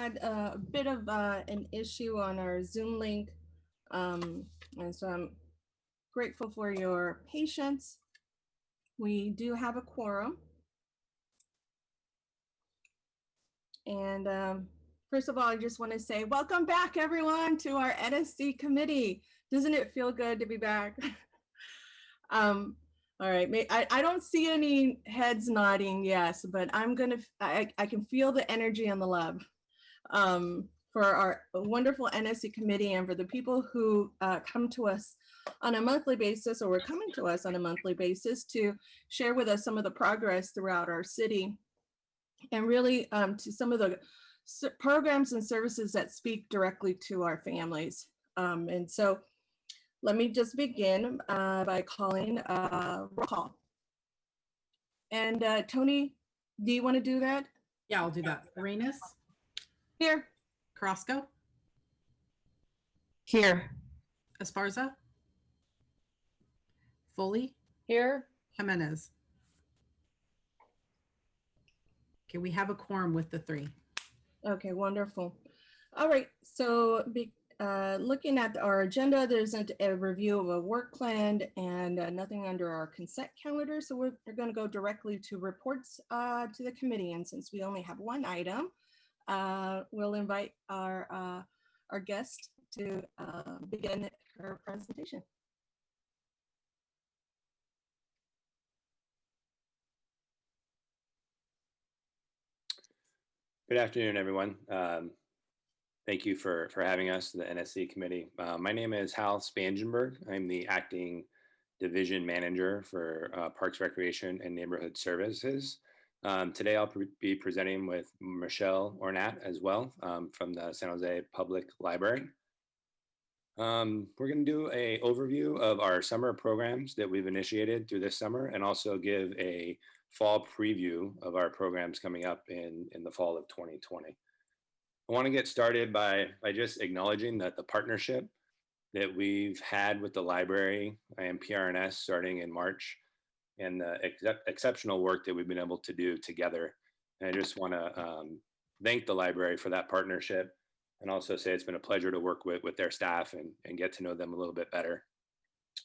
had a bit of an issue on our Zoom link, and so I'm grateful for your patience. We do have a quorum. And first of all, I just want to say welcome back, everyone, to our NSC committee. Doesn't it feel good to be back? All right, I don't see any heads nodding yes, but I can feel the energy in the lab for our wonderful NSC committee and for the people who come to us on a monthly basis, or were coming to us on a monthly basis to share with us some of the progress throughout our city, and really to some of the programs and services that speak directly to our families. And so let me just begin by calling roll call. And Tony, do you want to do that? Yeah, I'll do that. PRNS? Here. Carrasco? Here. Esparza? Foley? Here. Jimenez? Okay, we have a quorum with the 3. Okay, wonderful. All right, so looking at our agenda, there's a review of a work plan and nothing under our consent calendar. So we're going to go directly to reports to the committee. And since we only have one item, we'll invite our guest to begin her presentation. Good afternoon, everyone. Thank you for having us, the NSC committee. My name is Hal Spangenberg. I'm the acting division manager for Parks, Recreation, and Neighborhood Services. Today, I'll be presenting with Michelle Ornat as well from the San Jose Public Library. We're going to do an overview of our summer programs that we've initiated through this summer, and also give a fall preview of our programs coming up in the fall of 2020. I want to get started by just acknowledging that the partnership that we've had with the library and PRNS starting in March, and the exceptional work that we've been able to do together. And I just want to thank the library for that partnership, and also say it's been a pleasure to work with their staff and get to know them a little bit better.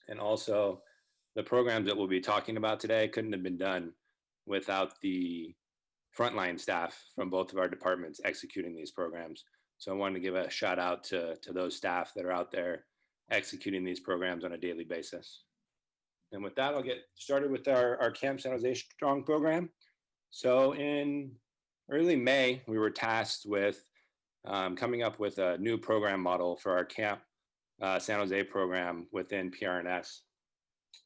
And also, the programs that we'll be talking about today couldn't have been done without the frontline staff from both of our departments executing these programs. So I wanted to give a shout out to those staff that are out there executing these programs on a daily basis. And with that, I'll get started with our Camp San Jose Strong program. So in early May, we were tasked with coming up with a new program model for our Camp San Jose program within PRNS.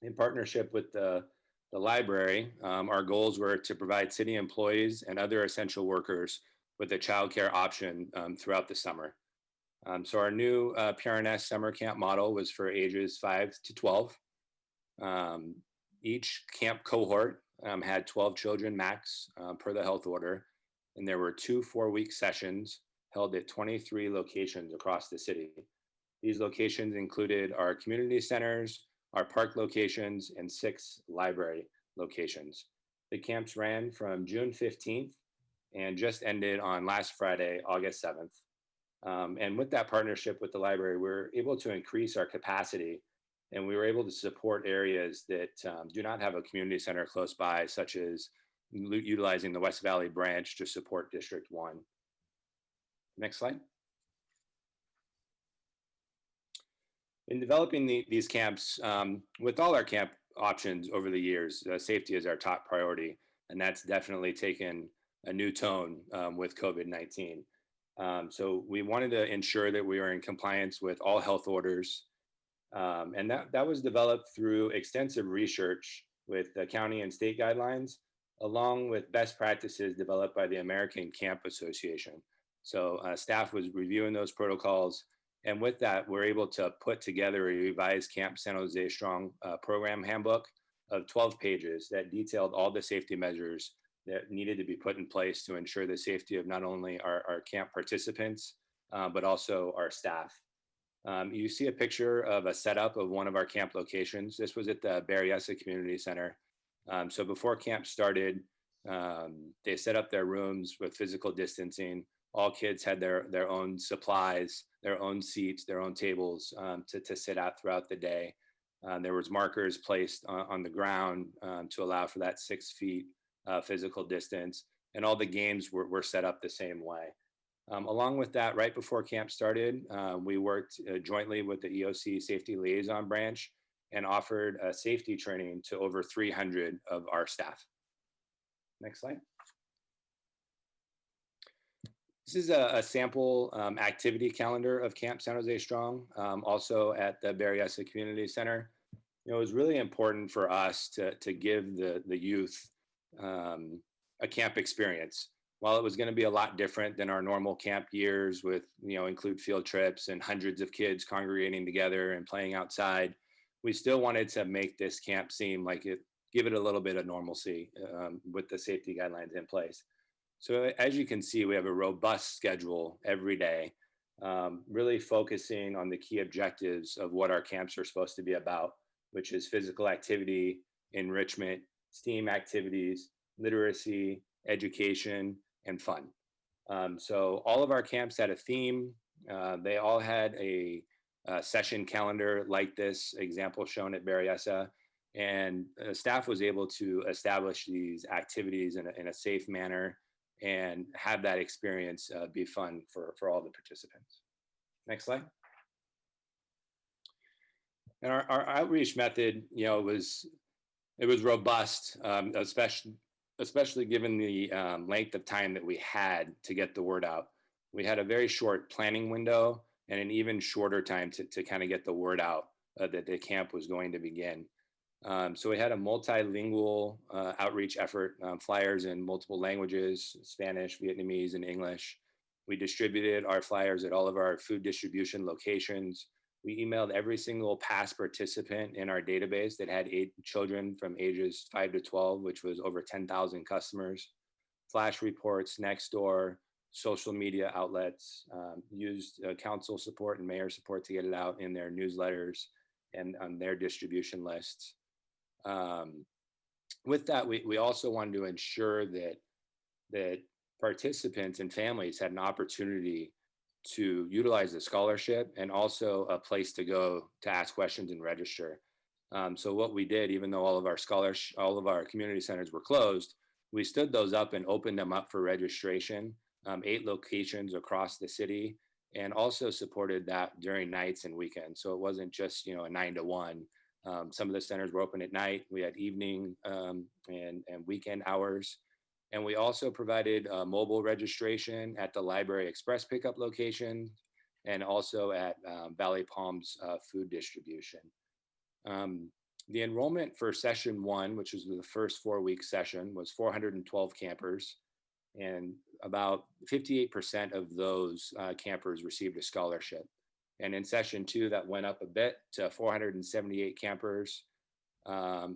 In partnership with the library, our goals were to provide city employees and other essential workers with a childcare option throughout the summer. So our new PRNS summer camp model was for ages 5 to 12. Each camp cohort had 12 children max per the health order, and there were 2 4-week sessions held at 23 locations across the city. These locations included our community centers, our park locations, and 6 library locations. The camps ran from June 15th and just ended on last Friday, August 7th. And with that partnership with the library, we were able to increase our capacity, and we were able to support areas that do not have a community center close by, such as utilizing the West Valley branch to support District 1. Next slide. In developing these camps, with all our camp options over the years, safety is our top priority, and that's definitely taken a new tone with COVID-19. So we wanted to ensure that we were in compliance with all health orders, and that was developed through extensive research with the county and state guidelines, along with best practices developed by the American Camp Association. So staff was reviewing those protocols, and with that, we're able to put together a revised Camp San Jose Strong program handbook of 12 pages that detailed all the safety measures that needed to be put in place to ensure the safety of not only our camp participants, but also our staff. You see a picture of a setup of one of our camp locations. This was at the Berryessa Community Center. So before camp started, they set up their rooms with physical distancing. all kids had their own supplies, their own seats, their own tables to sit at throughout the day. There was markers placed on the ground to allow for that 6 feet physical distance, and all the games were set up the same way. Along with that, right before camp started, we worked jointly with the EOC Safety Liaison Branch and offered safety training to over 300 of our staff. Next slide. This is a sample activity calendar of Camp San Jose Strong, also at the Berryessa Community Center. It was really important for us to give the youth a camp experience. While it was going to be a lot different than our normal camp years with, include field trips and hundreds of kids congregating together and playing outside, we still wanted to make this camp seem like give it a little bit of normalcy with the safety guidelines in place. So as you can see, we have a robust schedule every day, really focusing on the key objectives of what our camps are supposed to be about, which is physical activity, enrichment, STEAM activities, literacy, education, and fun. So all of our camps had a theme. They all had a session calendar like this example shown at Berryessa, and staff was able to establish these activities in a safe manner and have that experience be fun for all the participants. Next slide. And our outreach method, it was robust, especially given the length of time that we had to get the word out. We had a very short planning window and an even shorter time to kind of get the word out that the camp was going to begin. So we had a multilingual outreach effort, flyers in multiple languages, Spanish, Vietnamese, and English. We distributed our flyers at all of our food distribution locations. We emailed every single past participant in our database that had 8 children from ages 5 to 12, which was over 10,000 customers. Flash reports, next door, social media outlets, used council support and mayor support to get it out in their newsletters and on their distribution lists. With that, we also wanted to ensure that participants and families had an opportunity to utilize the scholarship and also a place to go to ask questions and register. So what we did, even though all of our community centers were closed, we stood those up and opened them up for registration, 8 locations across the city, and also supported that during nights and weekends. So it wasn't just, a 9 to 1. Some of the centers were open at night. We had evening and weekend hours. And we also provided mobile registration at the Library Express pickup location and also at Valley Palms food distribution. The enrollment for session 1, which was the first 4-week session, was 412 campers. And about 58% of those campers received a scholarship. And in session 2, that went up a bit to 478 campers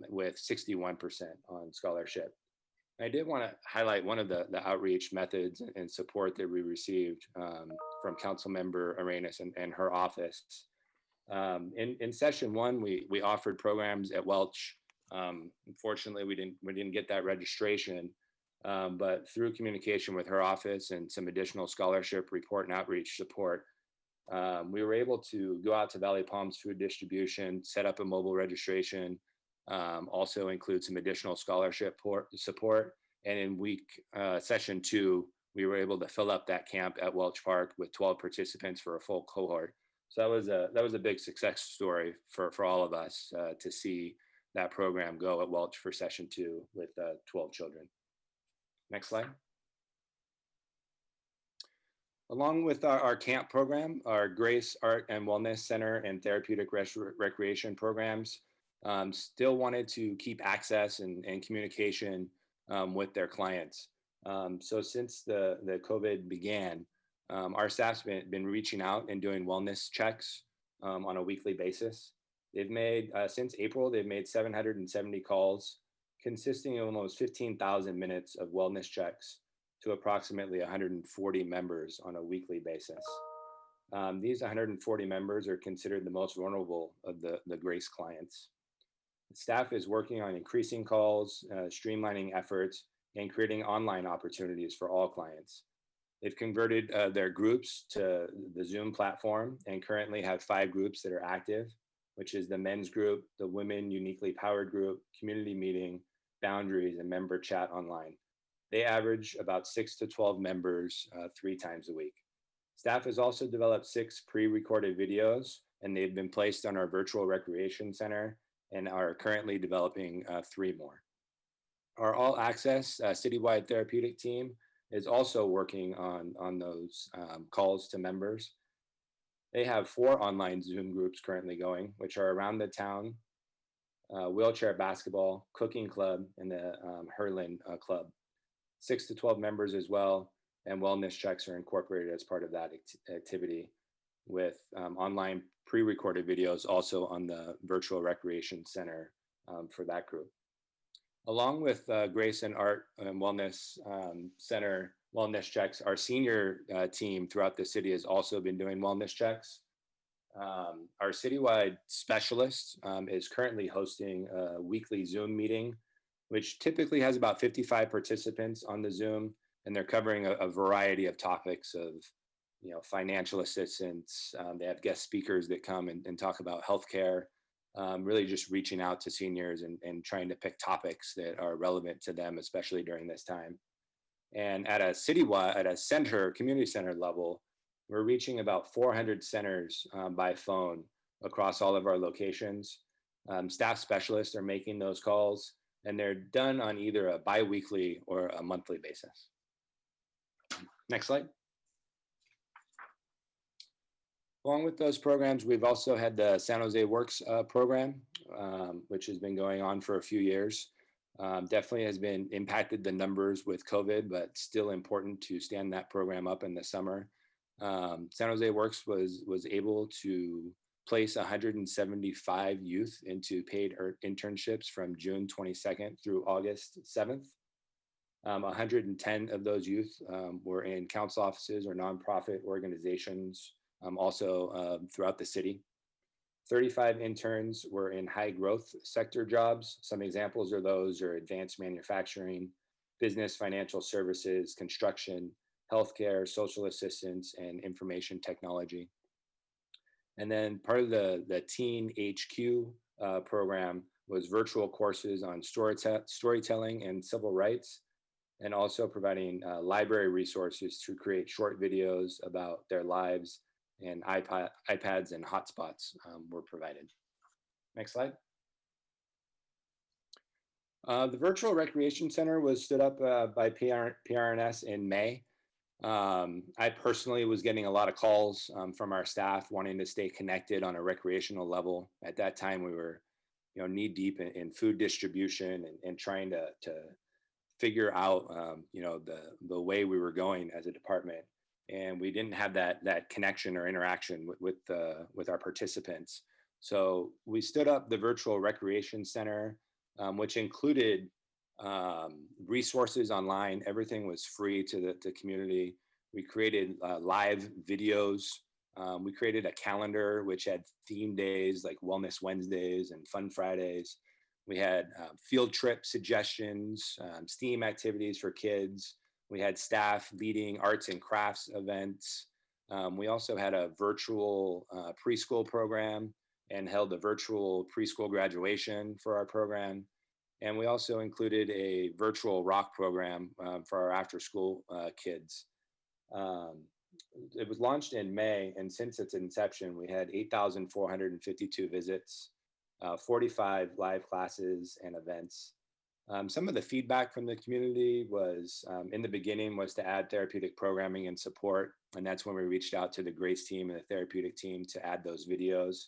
with 61% on scholarship. I did want to highlight one of the outreach methods and support that we received from Councilmember Arenas and her office. In session 1, we offered programs at Welch. Unfortunately, we didn't get that registration, but through communication with her office and some additional scholarship report and outreach support, we were able to go out to Valley Palms food distribution, set up a mobile registration, also include some additional scholarship support. And in session 2, we were able to fill up that camp at Welch Park with 12 participants for a full cohort. So that was a big success story for all of us to see that program go at Welch for session 2 with 12 children. Next slide. Along with our camp program, our Grace Art and Wellness Center and Therapeutic Recreation programs still wanted to keep access and communication with their clients. So since the COVID began, our staff's been reaching out and doing wellness checks on a weekly basis. They've made, since April, they've made 770 calls, consisting of almost 15,000 minutes of wellness checks to approximately 140 members on a weekly basis. These 140 members are considered the most vulnerable of the Grace clients. Staff is working on increasing calls, streamlining efforts, and creating online opportunities for all clients. They've converted their groups to the Zoom platform and currently have 5 groups that are active, which is the men's group, the women uniquely powered group, community meeting, boundaries, and member chat online. They average about 6 to 12 members 3 times a week. Staff has also developed 6 pre-recorded videos, and they've been placed on our virtual recreation center and are currently developing 3 more. Our all access citywide therapeutic team is also working on those calls to members. They have 4 online Zoom groups currently going, which are around the town, wheelchair basketball, cooking club, and the hurling club. 6 to 12 members as well, and wellness checks are incorporated as part of that activity, with online pre-recorded videos also on the virtual recreation center for that group. Along with Grace and Art and Wellness Center wellness checks, our senior team throughout the city has also been doing wellness checks. Our citywide specialist is currently hosting a weekly Zoom meeting, which typically has about 55 participants on the Zoom, and they're covering a variety of topics of, financial assistance. They have guest speakers that come and talk about healthcare, really just reaching out to seniors and trying to pick topics that are relevant to them, especially during this time. And at a community center level, we're reaching about 400 centers by phone across all of our locations. Staff specialists are making those calls, and they're done on either a bi-weekly or a monthly basis. Next slide. Along with those programs, we've also had the San Jose Works program, which has been going on for a few years. Definitely has been impacted the numbers with COVID, but still important to stand that program up in the summer. San Jose Works was able to place 175 youth into paid internships from June 22nd through August 7th. 110 of those youth were in council offices or nonprofit organizations, also throughout the city. 35 interns were in high growth sector jobs. Some examples of those are advanced manufacturing, business, financial services, construction, healthcare, social assistance, and information technology. And then part of the Teen HQ program was virtual courses on storytelling and civil rights, and also providing library resources to create short videos about their lives, and iPads and hotspots were provided. Next slide. The Virtual Recreation Center was stood up by PRNS in May. I personally was getting a lot of calls from our staff wanting to stay connected on a recreational level. At that time, we were knee deep in food distribution and trying to figure out the way we were going as a department. And we didn't have that connection or interaction with our participants. So we stood up the Virtual Recreation Center, which included resources online. Everything was free to the community. We created live videos. We created a calendar which had theme days like Wellness Wednesdays and Fun Fridays. We had field trip suggestions, STEAM activities for kids. We had staff leading arts and crafts events. We also had a virtual preschool program and held a virtual preschool graduation for our program. And we also included a virtual rock program for our after school kids. It was launched in May, and since its inception, we had 8,452 visits, 45 live classes and events. Some of the feedback from the community was, in the beginning, was to add therapeutic programming and support. And that's when we reached out to the Grace team and the therapeutic team to add those videos.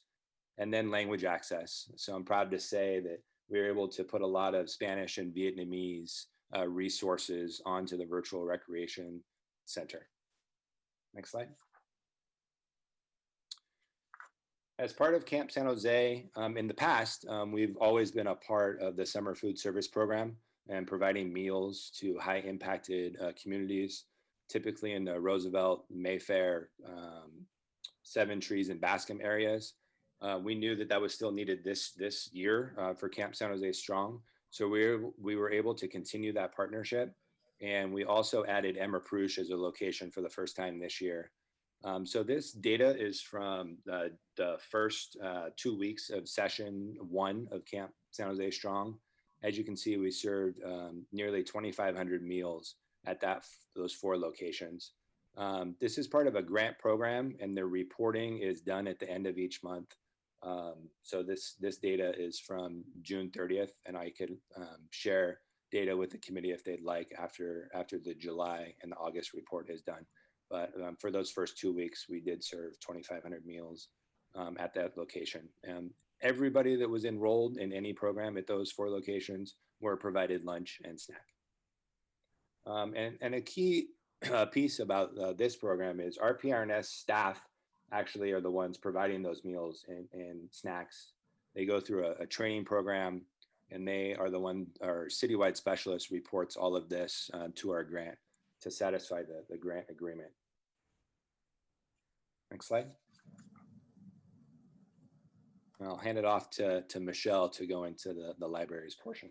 And then language access. So I'm proud to say that we were able to put a lot of Spanish and Vietnamese resources onto the Virtual Recreation Center. Next slide. As part of Camp San Jose, in the past, we've always been a part of the summer food service program and providing meals to high impacted communities, typically in the Roosevelt, Mayfair, Seven Trees, and Bascom areas. We knew that was still needed this year for Camp San Jose Strong. So we were able to continue that partnership. And we also added Emmer-Prush as a location for the first time this year. So this data is from the first 2 weeks of session 1 of Camp San Jose Strong. As you can see, we served nearly 2,500 meals at those 4 locations. This is part of a grant program, and the reporting is done at the end of each month. So this data is from June 30th, and I could share data with the committee if they'd like after the July and the August report is done. But for those first 2 weeks, we did serve 2,500 meals at that location. Everybody that was enrolled in any program at those 4 locations were provided lunch and snack. And a key piece about this program is our PRNS staff actually are the ones providing those meals and snacks. They go through a training program, and they are the one, our citywide specialist reports all of this to our grant to satisfy the grant agreement. Next slide. I'll hand it off to Michelle to go into the libraries portion.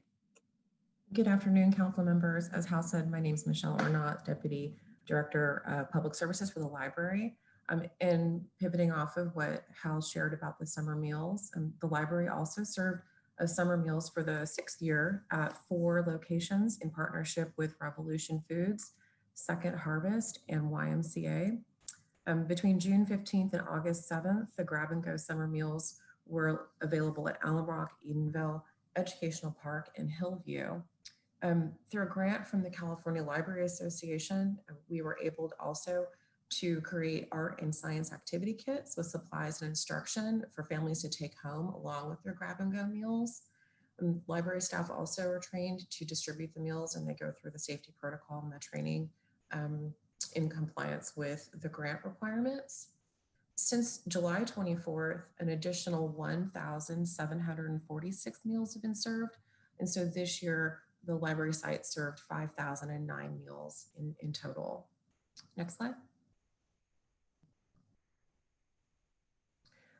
Good afternoon, council members. As Hal said, my name is Michelle Ornott, Deputy Director of Public Services for the library. And pivoting off of what Hal shared about the summer meals, the library also served summer meals for the 6th year at 4 locations in partnership with Revolution Foods, Second Harvest, and YMCA. Between June 15th and August 7th, the grab and go summer meals were available at Allen Rock, Edenville, Educational Park, and Hillview. Through a grant from the California Library Association, we were able to also to create art and science activity kits with supplies and instruction for families to take home along with their grab and go meals. Library staff also are trained to distribute the meals, and they go through the safety protocol and the training in compliance with the grant requirements. Since July 24th, an additional 1,746 meals have been served. And so this year, the library site served 5,009 meals in total. Next slide.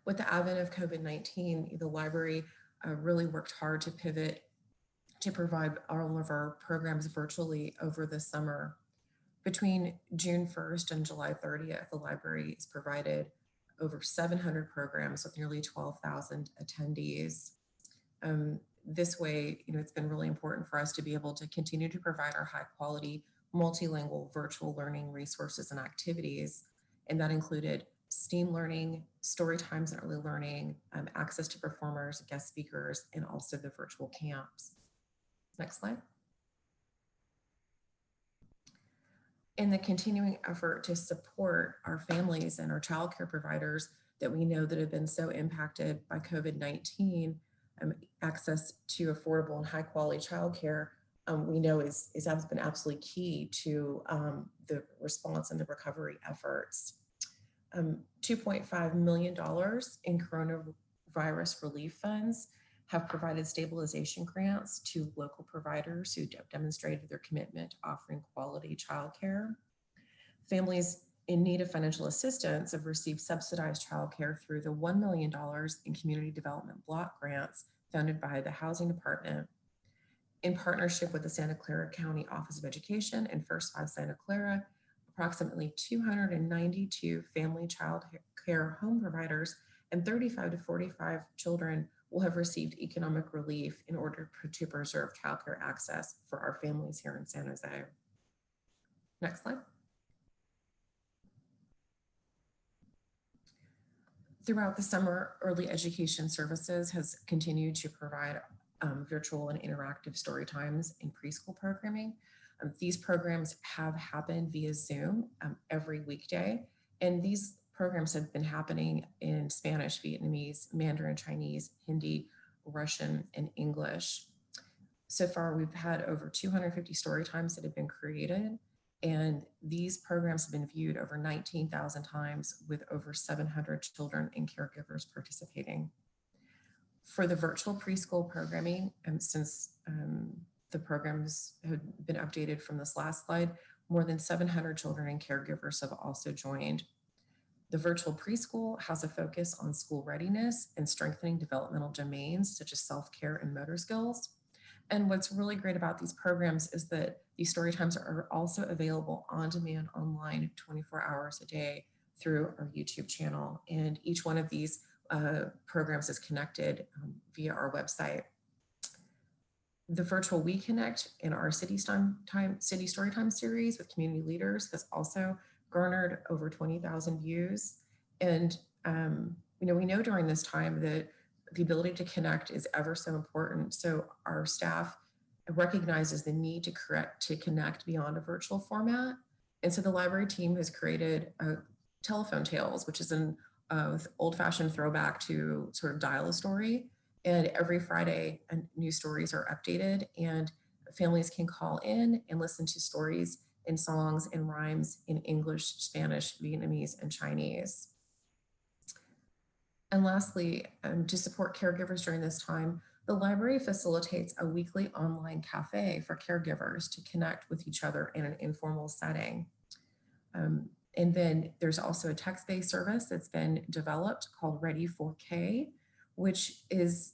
With the advent of COVID-19, the library really worked hard to pivot to provide all of our programs virtually over the summer. Between June 1st and July 30th, the library has provided over 700 programs with nearly 12,000 attendees. This way, it's been really important for us to be able to continue to provide our high quality, multilingual virtual learning resources and activities. And that included STEAM learning, story times and early learning, access to performers, guest speakers, and also the virtual camps. Next slide. In the continuing effort to support our families and our childcare providers that we know that have been so impacted by COVID-19, access to affordable and high quality childcare, we know has been absolutely key to the response and the recovery efforts. $2.5 million in coronavirus relief funds have provided stabilization grants to local providers who demonstrated their commitment to offering quality childcare. Families in need of financial assistance have received subsidized childcare through the $1 million in community development block grants funded by the Housing Department. In partnership with the Santa Clara County Office of Education and First Five Santa Clara, approximately 292 family child care home providers and 35 to 45 children will have received economic relief in order to preserve childcare access for our families here in San Jose. Next slide. Throughout the summer, Early Education Services has continued to provide virtual and interactive story times in preschool programming. These programs have happened via Zoom every weekday, and these programs have been happening in Spanish, Vietnamese, Mandarin, Chinese, Hindi, Russian, and English. So far, we've had over 250 story times that have been created, and these programs have been viewed over 19,000 times with over 700 children and caregivers participating. For the virtual preschool programming, since the programs have been updated from this last slide, more than 700 children and caregivers have also joined. The virtual preschool has a focus on school readiness and strengthening developmental domains such as self-care and motor skills. And what's really great about these programs is that these story times are also available on demand online 24 hours a day through our YouTube channel. And each one of these programs is connected via our website. The virtual We Connect in our City Storytime series with community leaders has also garnered over 20,000 views. And we know during this time that the ability to connect is ever so important. So our staff recognizes the need to connect beyond a virtual format. And so the library team has created Telephone Tales, which is an old-fashioned throwback to sort of dial a story. And every Friday, new stories are updated, and families can call in and listen to stories and songs and rhymes in English, Spanish, Vietnamese, and Chinese. And lastly, to support caregivers during this time, the library facilitates a weekly online cafe for caregivers to connect with each other in an informal setting. And then there's also a text-based service that's been developed called Ready 4K, which is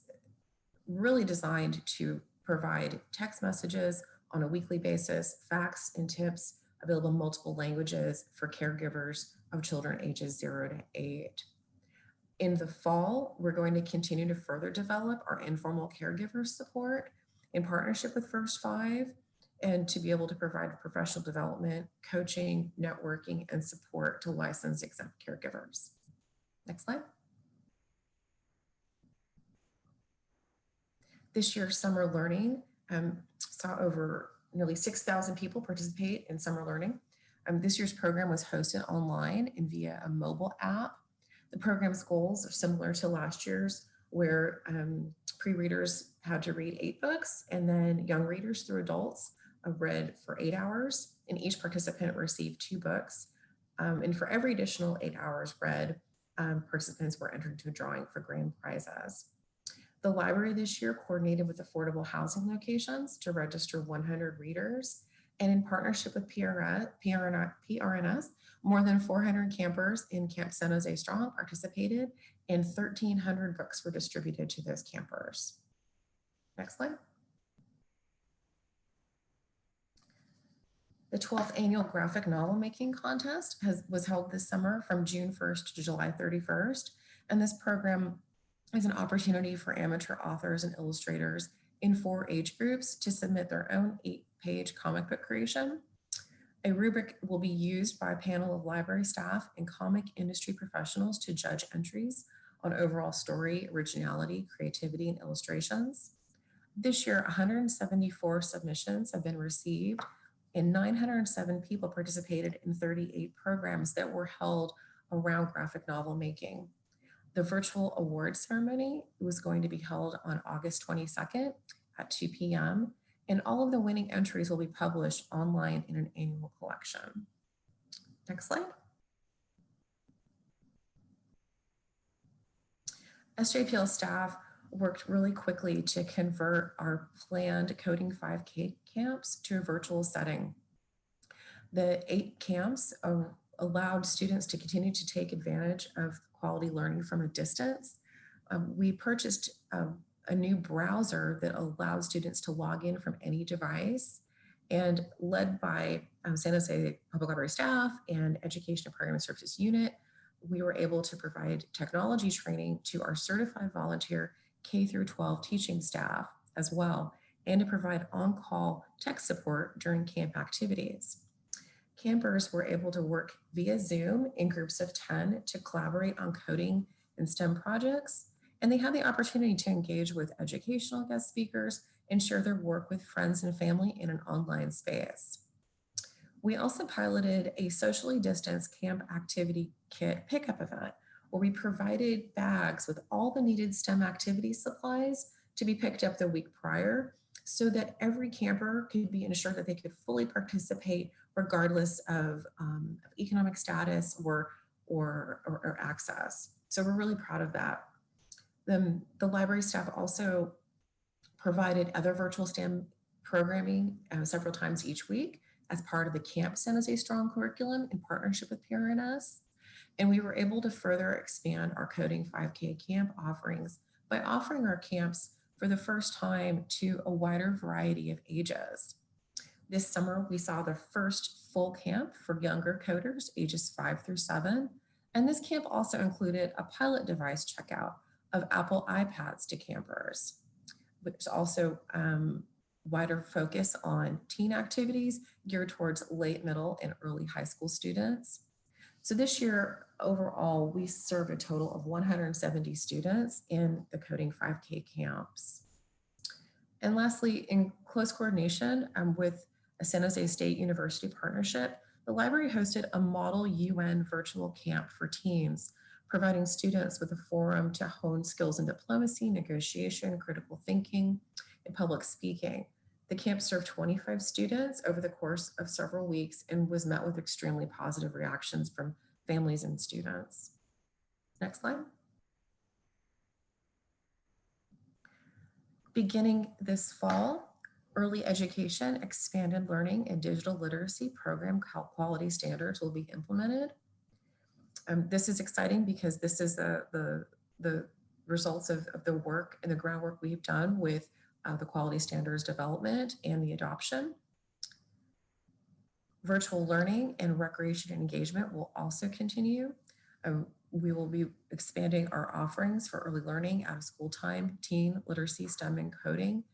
really designed to provide text messages on a weekly basis, facts and tips available in multiple languages for caregivers of children ages 0 to 8. In the fall, we're going to continue to further develop our informal caregiver support in partnership with First Five, and to be able to provide professional development, coaching, networking, and support to licensed exempt caregivers. Next slide. This year's summer learning saw over nearly 6,000 people participate in summer learning. This year's program was hosted online and via a mobile app. The program's goals are similar to last year's, where pre-readers had to read 8 books, and then young readers through adults read for 8 hours, and each participant received 2 books. And for every additional 8 hours read, participants were entered into a drawing for grand prizes. The library this year coordinated with affordable housing locations to register 100 readers. And in partnership with PRNS, more than 400 campers in Camp San Jose Strong participated, and 1,300 books were distributed to those campers. Next slide. The 12th annual graphic novel making contest was held this summer from June 1st to July 31st. And this program is an opportunity for amateur authors and illustrators in 4 age groups to submit their own 8-page comic book creation. A rubric will be used by a panel of library staff and comic industry professionals to judge entries on overall story, originality, creativity, and illustrations. This year, 174 submissions have been received, and 907 people participated in 38 programs that were held around graphic novel making. The virtual award ceremony was going to be held on August 22nd at 2 p.m. and all of the winning entries will be published online in an annual collection. Next slide. SJPL staff worked really quickly to convert our planned Coding 5K camps to a virtual setting. The 8 camps allowed students to continue to take advantage of quality learning from a distance. We purchased a new browser that allowed students to log in from any device, and led by San Jose Public Library staff and Education and Program Services Unit, we were able to provide technology training to our certified volunteer K through 12 teaching staff as well, and to provide on-call tech support during camp activities. Campers were able to work via Zoom in groups of 10 to collaborate on coding and STEM projects, and they had the opportunity to engage with educational guest speakers and share their work with friends and family in an online space. We also piloted a socially distanced camp activity kit pickup event where we provided bags with all the needed STEM activity supplies to be picked up the week prior, so that every camper could be ensured that they could fully participate regardless of economic status or access. So we're really proud of that. The library staff also provided other virtual STEM programming several times each week as part of the Camp San Jose Strong curriculum in partnership with PRNS. And we were able to further expand our Coding 5K camp offerings by offering our camps for the first time to a wider variety of ages. This summer, we saw the first full camp for younger coders ages 5 through 7. And this camp also included a pilot device checkout of Apple iPads to campers. There's also wider focus on teen activities geared towards late middle and early high school students. So this year, overall, we served a total of 170 students in the Coding 5K camps. And lastly, in close coordination with a San Jose State University partnership, the library hosted a model UN virtual camp for teens, providing students with a forum to hone skills in diplomacy, negotiation, critical thinking, and public speaking. The camp served 25 students over the course of several weeks and was met with extremely positive reactions from families and students. Next slide. Beginning this fall, Early Education, Expanded Learning, and Digital Literacy Program quality standards will be implemented. This is exciting because this is the results of the work and the groundwork we've done with the quality standards development and the adoption. Virtual learning and recreation and engagement will also continue. We will be expanding our offerings for early learning, out of school time, teen literacy, STEM, and coding.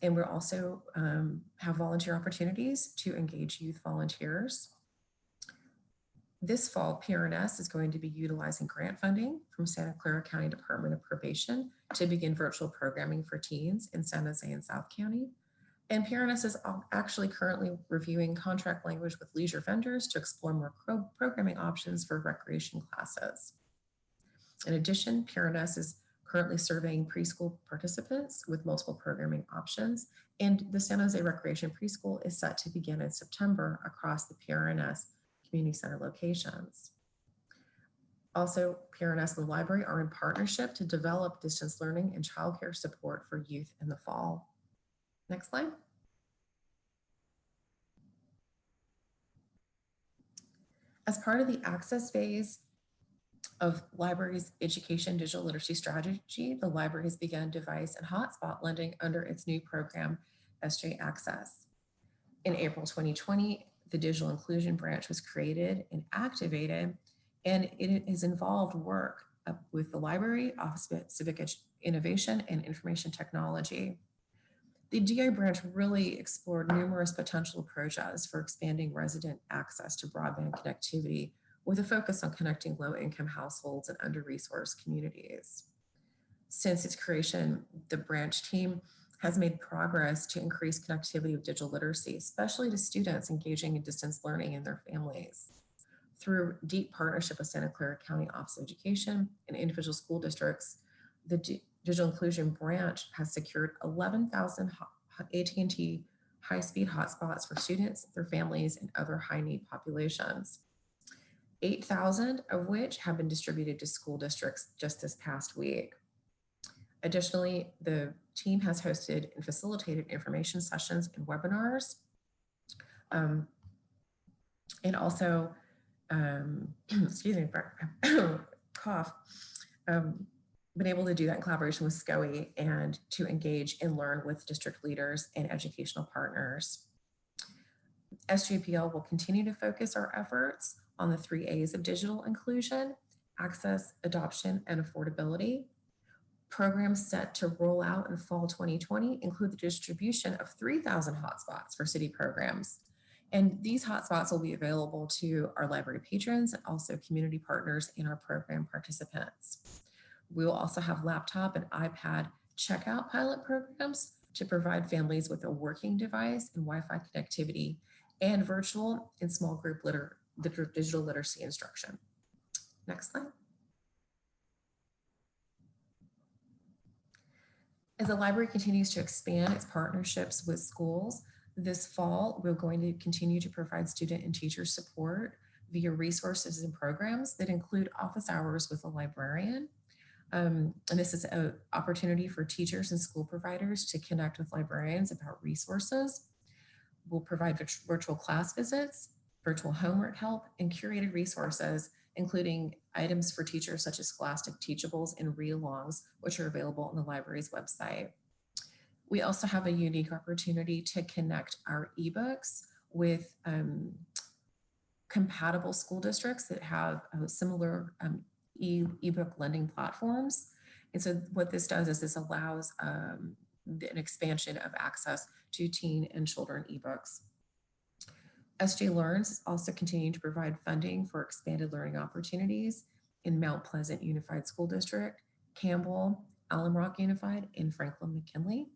And we'll also have volunteer opportunities to engage youth volunteers. This fall, PRNS is going to be utilizing grant funding from Santa Clara County Department of Probation to begin virtual programming for teens in San Jose and South County. And PRNS is actually currently reviewing contract language with leisure vendors to explore more programming options for recreation classes. In addition, PRNS is currently surveying preschool participants with multiple programming options, and the San Jose Recreation Preschool is set to begin in September across the PRNS Community Center locations. Also, PRNS and the library are in partnership to develop distance learning and childcare support for youth in the fall. Next slide. As part of the access phase of library's education digital literacy strategy, the library has begun device and hotspot lending under its new program, SJ Access. In April 2020, the digital inclusion branch was created and activated, and it has involved work with the library, Office of Civic Innovation, and Information Technology. The DI branch really explored numerous potential approaches for expanding resident access to broadband connectivity with a focus on connecting low-income households and under-resourced communities. Since its creation, the branch team has made progress to increase connectivity of digital literacy, especially to students engaging in distance learning and their families. Through deep partnership with Santa Clara County Office of Education and individual school districts, the Digital Inclusion Branch has secured 11,000 AT&T high-speed hotspots for students, their families, and other high-need populations. 8,000 of which have been distributed to school districts just this past week. Additionally, the team has hosted and facilitated information sessions and webinars, and also, excuse me, cough, been able to do that in collaboration with SCOE and to engage and learn with district leaders and educational partners. SJPL will continue to focus our efforts on the 3 A's of digital inclusion: access, adoption, and affordability. Programs set to roll out in fall 2020 include the distribution of 3,000 hotspots for city programs. And these hotspots will be available to our library patrons and also community partners and our program participants. We will also have laptop and iPad checkout pilot programs to provide families with a working device and Wi-Fi connectivity, and virtual and small group digital literacy instruction. Next slide. As the library continues to expand its partnerships with schools, this fall, we're going to continue to provide student and teacher support via resources and programs that include office hours with a librarian. And this is an opportunity for teachers and school providers to connect with librarians about resources. We'll provide virtual class visits, virtual homework help, and curated resources, including items for teachers such as Scholastic Teachables and read-alongs, which are available on the library's website. We also have a unique opportunity to connect our ebooks with compatible school districts that have similar ebook lending platforms. And so what this does is this allows an expansion of access to teen and children ebooks. SJ Learns is also continuing to provide funding for expanded learning opportunities in Mount Pleasant Unified School District, Campbell, Alum Rock Unified, and Franklin McKinley.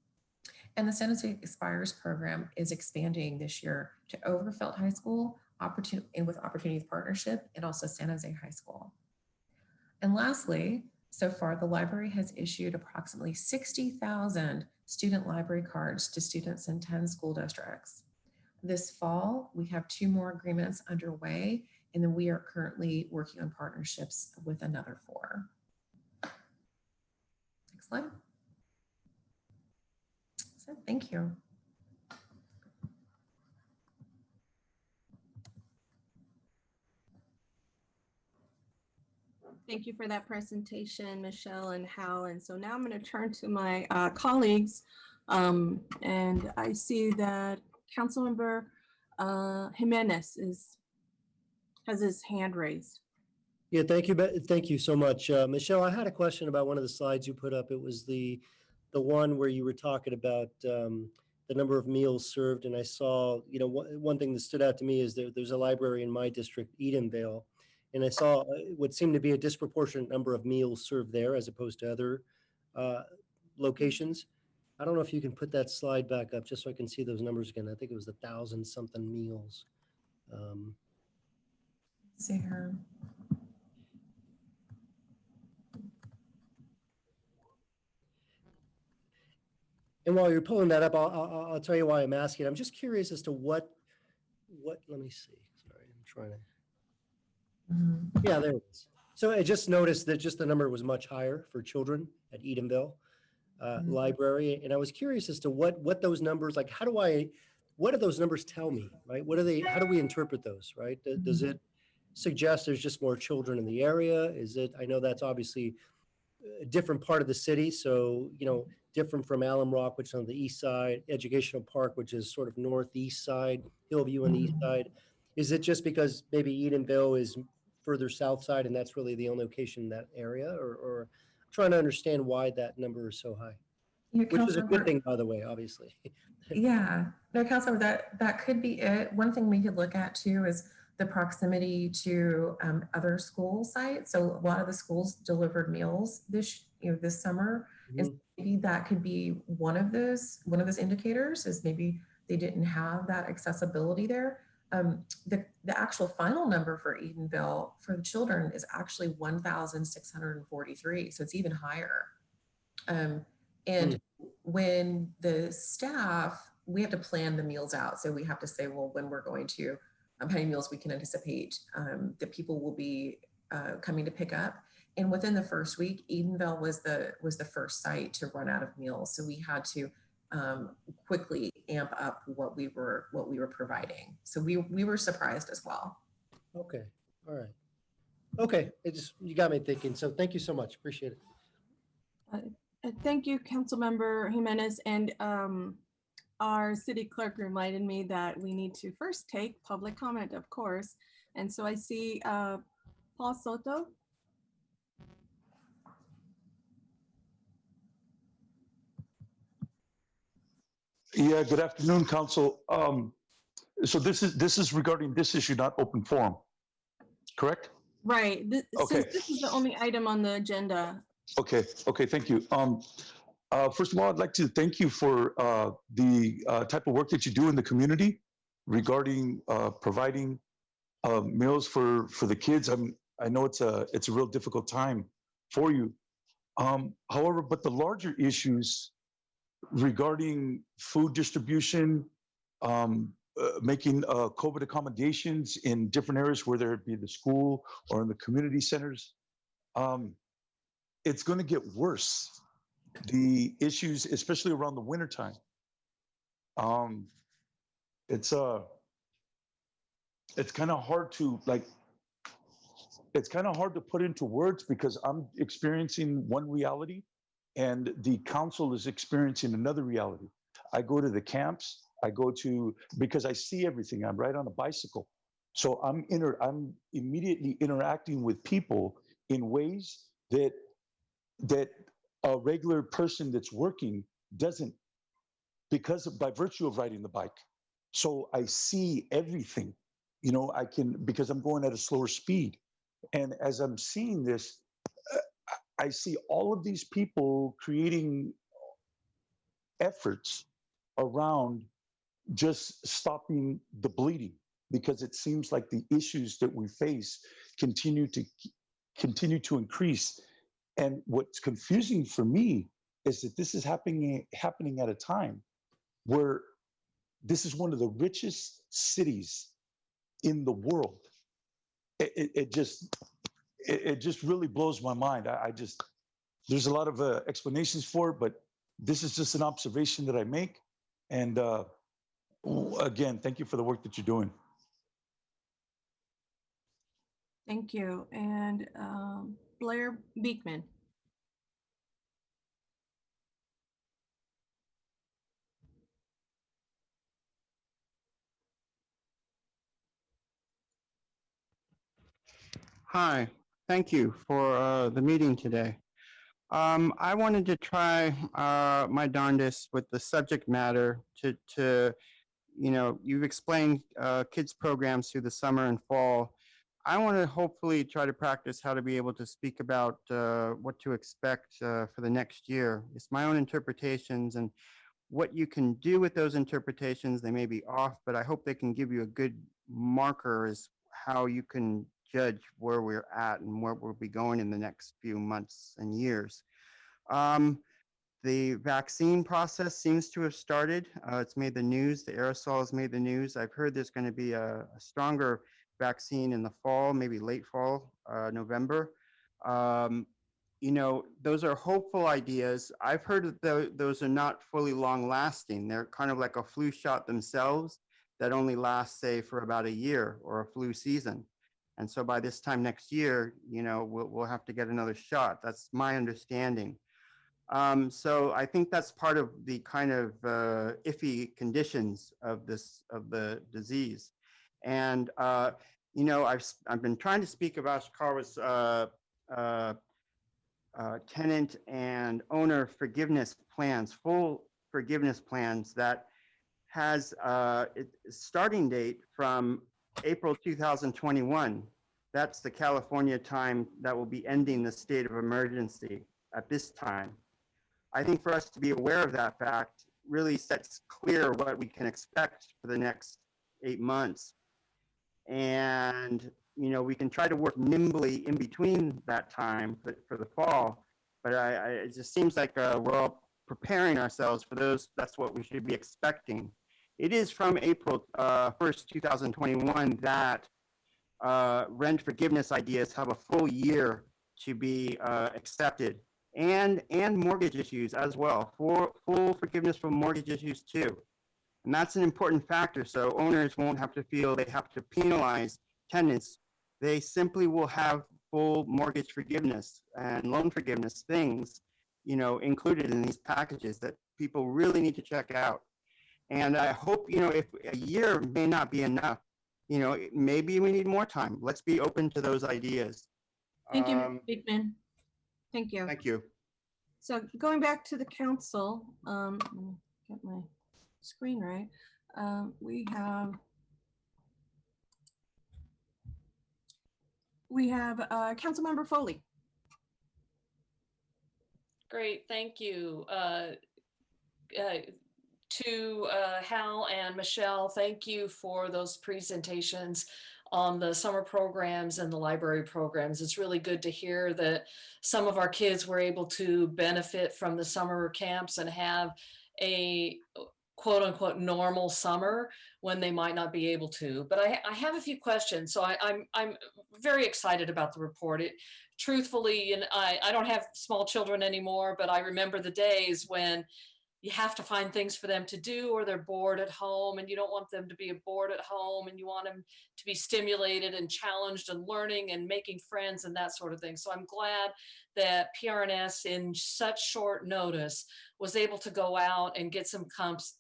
And the San Jose Aspires program is expanding this year to Overfelt High School, and with Opportunities Partnership, and also San Jose High School. And lastly, so far, the library has issued approximately 60,000 student library cards to students in 10 school districts. This fall, we have 2 more agreements underway, and then we are currently working on partnerships with another 4. Next slide. So, thank you. Thank you for that presentation, Michelle and Hal. And so now I'm going to turn to my colleagues. And I see that Councilmember Jimenez has his hand raised. Yeah, thank you. Thank you so much. Michelle, I had a question about one of the slides you put up. It was the one where you were talking about the number of meals served. And I saw, one thing that stood out to me is there's a library in my district, Edenvale. And I saw what seemed to be a disproportionate number of meals served there as opposed to other locations. I don't know if you can put that slide back up just so I can see those numbers again. I think it was 1,000 something meals. See here. And while you're pulling that up, I'll tell you why I'm asking. I'm just curious as to what, let me see. Sorry, I'm trying to. Yeah, there it is. So I just noticed that just the number was much higher for children at Edenville Library. And I was curious as to what those numbers, like, what do those numbers tell me, right? How do we interpret those, right? Does it suggest there's just more children in the area? I know that's obviously a different part of the city. So, different from Alum Rock, which is on the east side, Educational Park, which is sort of northeast side, Hillview on the east side. Is it just because maybe Edenville is further south side and that's really the only location in that area? Or I'm trying to understand why that number is so high, which is a good thing, by the way, obviously. Yeah, no, Councilmember, that could be it. One thing we could look at too is the proximity to other school sites. So a lot of the schools delivered meals this summer. And maybe that could be one of those indicators, is maybe they didn't have that accessibility there. The actual final number for Edenville for the children is actually 1,643. So it's even higher. And when the staff, we have to plan the meals out. So we have to say, well, when we're going to, how many meals we can anticipate that people will be coming to pick up. And within the first week, Edenville was the first site to run out of meals. So we had to quickly amp up what we were providing. So we were surprised as well. Okay, all right. Okay, you got me thinking. So thank you so much. Appreciate it. Thank you, Councilmember Jimenez. And our city clerk reminded me that we need to first take public comment, of course. And so I see Paul Soto. Yeah, good afternoon, Council. So this is regarding this issue, not open forum, correct? Right. Okay. Since this is the only item on the agenda. Okay, thank you. First of all, I'd like to thank you for the type of work that you do in the community regarding providing meals for the kids. I know it's a real difficult time for you. However, but the larger issues regarding food distribution, making COVID accommodations in different areas, whether it be the school or in the community centers, it's going to get worse. The issues, especially around the wintertime, it's kind of hard to put into words because I'm experiencing one reality And the council is experiencing another reality. I go to the camps, because I see everything. I'm right on a bicycle. So I'm immediately interacting with people in ways that a regular person that's working doesn't, by virtue of riding the bike. So I see everything, because I'm going at a slower speed. And as I'm seeing this, I see all of these people creating efforts around just stopping the bleeding, because it seems like the issues that we face continue to increase. And what's confusing for me is that this is happening at a time where this is one of the richest cities in the world. It just really blows my mind. There's a lot of explanations for it, but this is just an observation that I make. And again, thank you for the work that you're doing. Thank you. And Blair Beekman. Hi, thank you for the meeting today. I wanted to try my darndest with the subject matter to you've explained kids programs through the summer and fall. I want to hopefully try to practice how to be able to speak about what to expect for the next year. It's my own interpretations, and what you can do with those interpretations, they may be off, but I hope they can give you a good marker as how you can judge where we're at and where we'll be going in the next few months and years. The vaccine process seems to have started. It's made the news. The aerosol has made the news. I've heard there's going to be a stronger vaccine in the fall, maybe late fall, November. Those are hopeful ideas. I've heard that those are not fully long lasting. They're kind of like a flu shot themselves that only lasts, say, for about a year, or a flu season. And so by this time next year, we'll have to get another shot. That's my understanding. So I think that's part of the kind of iffy conditions of the disease. And I've been trying to speak about Chicago's tenant and owner forgiveness plans, full forgiveness plans that has a starting date from April 2021. That's the California time that will be ending the state of emergency at this time. I think for us to be aware of that fact really sets clear what we can expect for the next 8 months. And, we can try to work nimbly in between that time for the fall, but it just seems like we're all preparing ourselves for those. That's what we should be expecting. It is from April 1st, 2021 that rent forgiveness ideas have a full year to be accepted, and mortgage issues as well, for full forgiveness for mortgage issues too. And that's an important factor, so owners won't have to feel they have to penalize tenants. They simply will have full mortgage forgiveness and loan forgiveness things, included in these packages that people really need to check out. And I hope, if a year may not be enough, maybe we need more time. Let's be open to those ideas. Thank you, Mr. Beekman. Thank you. Thank you. So going back to the council, get my screen right. We have Councilmember Foley. Great, thank you. To Hal and Michelle, thank you for those presentations on the summer programs and the library programs. It's really good to hear that some of our kids were able to benefit from the summer camps and have a quote unquote normal summer when they might not be able to. But I have a few questions. So I'm very excited about the report. Truthfully, and I don't have small children anymore, but I remember the days when you have to find things for them to do, or they're bored at home, and you don't want them to be bored at home, and you want them to be stimulated and challenged and learning and making friends and that sort of thing. So I'm glad that PRNS in such short notice was able to go out and get some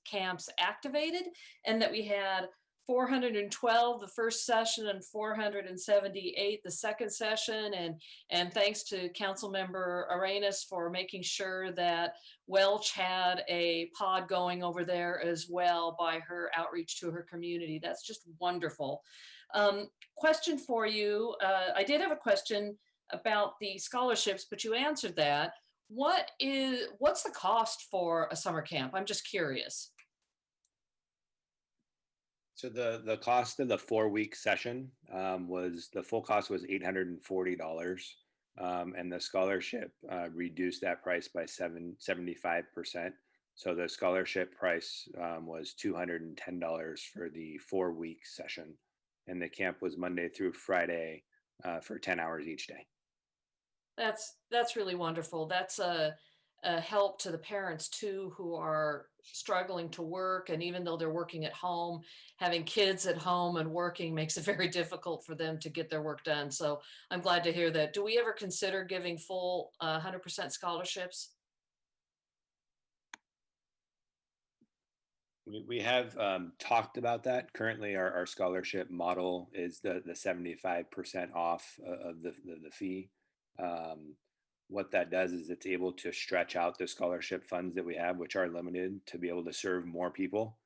camps activated, and that we had 412 the first session and 478 the second session. And thanks to Councilmember Arenas for making sure that Welch had a pod going over there as well by her outreach to her community. That's just wonderful. Question for you. I did have a question about the scholarships, but you answered that. What's the cost for a summer camp? I'm just curious. So the cost of the 4-week session was, the full cost was $840. And the scholarship reduced that price by 75%. So the scholarship price was $210 for the 4-week session. And the camp was Monday through Friday for 10 hours each day. That's really wonderful. That's a help to the parents too, who are struggling to work. And even though they're working at home, having kids at home and working makes it very difficult for them to get their work done. So I'm glad to hear that. Do we ever consider giving full 100% scholarships? We have talked about that. Currently, our scholarship model is the 75% off of the fee. What that does is it's able to stretch out the scholarship funds that we have, which are limited, to be able to serve more people.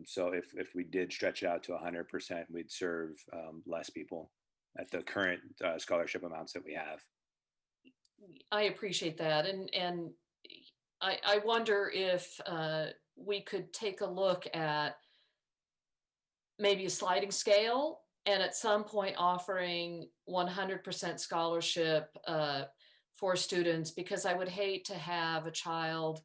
So if we did stretch it out to 100%, we'd serve less people at the current scholarship amounts that we have. I appreciate that. And I wonder if we could take a look at maybe a sliding scale, and at some point offering 100% scholarship for students, because I would hate to have a child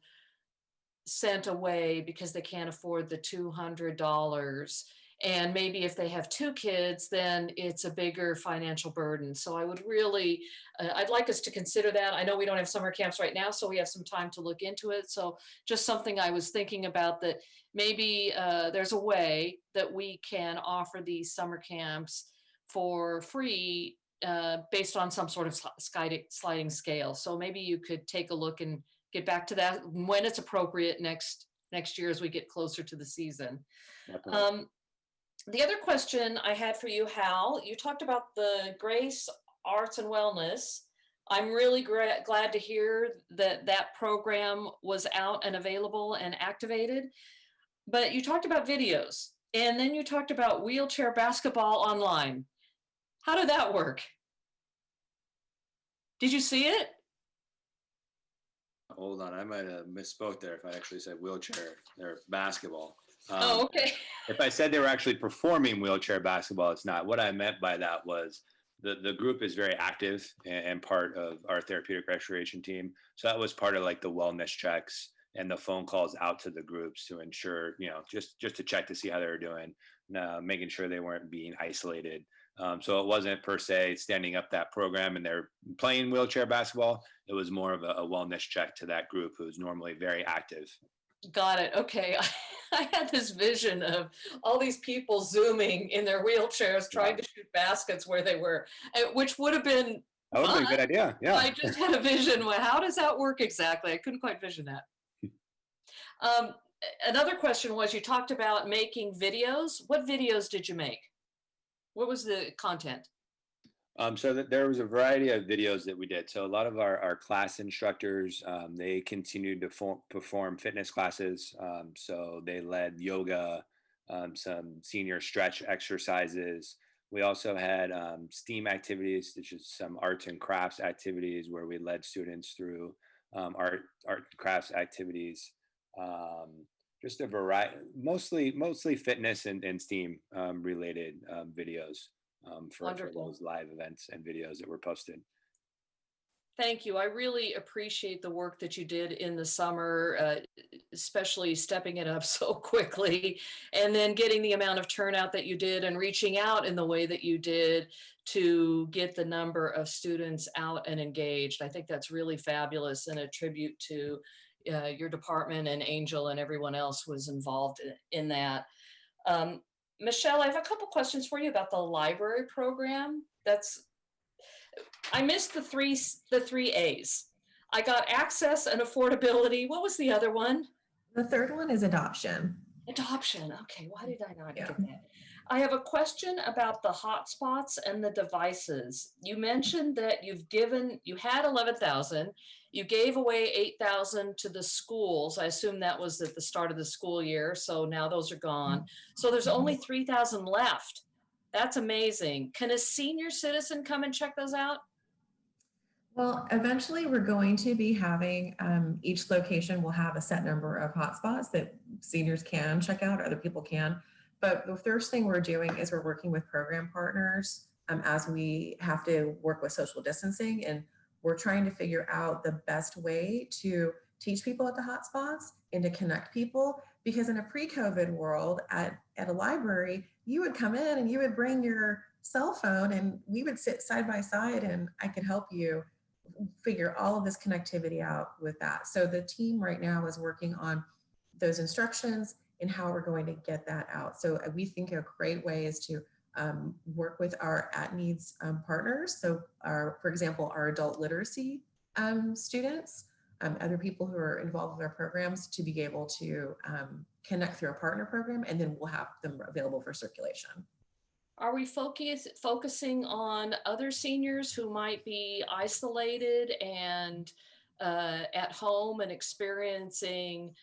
sent away because they can't afford the $200. And maybe if they have 2 kids, then it's a bigger financial burden. So I would really, I'd like us to consider that. I know we don't have summer camps right now, so we have some time to look into it. So just something I was thinking about, that maybe there's a way that we can offer these summer camps for free based on some sort of sliding scale. So maybe you could take a look and get back to that when it's appropriate next year as we get closer to the season. The other question I had for you, Hal, you talked about the Grace Arts and Wellness. I'm really glad to hear that that program was out and available and activated. But you talked about videos, and then you talked about wheelchair basketball online. How did that work? Did you see it? Hold on, I might have misspoke there if I actually said wheelchair or basketball. Oh, okay. If I said they were actually performing wheelchair basketball, it's not. What I meant by that was the group is very active and part of our therapeutic restoration team. So that was part of like the wellness checks and the phone calls out to the groups to ensure, just to check to see how they were doing, making sure they weren't being isolated. So it wasn't per se standing up that program and they're playing wheelchair basketball. It was more of a wellness check to that group who's normally very active. Got it. Okay. I had this vision of all these people Zooming in their wheelchairs trying to shoot baskets where they were, which would have been That would be a good idea. Yeah. I just had a vision. Well, how does that work exactly? I couldn't quite vision that. Another question was, you talked about making videos. What videos did you make? What was the content? So there was a variety of videos that we did. So a lot of our class instructors, they continued to perform fitness classes. So they led yoga, some senior stretch exercises. We also had STEAM activities, which is some arts and crafts activities where we led students through art and crafts activities. Just a variety, mostly fitness and STEAM related videos. For those live events and videos that were posted. Thank you. I really appreciate the work that you did in the summer, especially stepping it up so quickly, and then getting the amount of turnout that you did and reaching out in the way that you did to get the number of students out and engaged. I think that's really fabulous and a tribute to your department and Angel and everyone else was involved in that. Michelle, I have a couple questions for you about the library program. I missed the three A's. I got access and affordability. What was the other one? The third one is adoption. Adoption. Okay, why did I not Yeah. get that? I have a question about the hotspots and the devices. You mentioned that you had 11,000, you gave away 8,000 to the schools. I assume that was at the start of the school year, so now those are gone. So there's only 3,000 left. That's amazing. Can a senior citizen come and check those out? Well, eventually we're going to be having, each location will have a set number of hotspots that seniors can check out, other people can. But the first thing we're doing is we're working with program partners as we have to work with social distancing, and we're trying to figure out the best way to teach people at the hotspots and to connect people. Because in a pre-COVID world at a library, you would come in and you would bring your cell phone and we would sit side by side and I could help you figure all of this connectivity out with that. So the team right now is working on those instructions and how we're going to get that out. So we think a great way is to work with our at-needs partners. So for example, our adult literacy students, other people who are involved with our programs, to be able to connect through a partner program, and then we'll have them available for circulation. Are we focusing on other seniors who might be isolated and at home and experiencing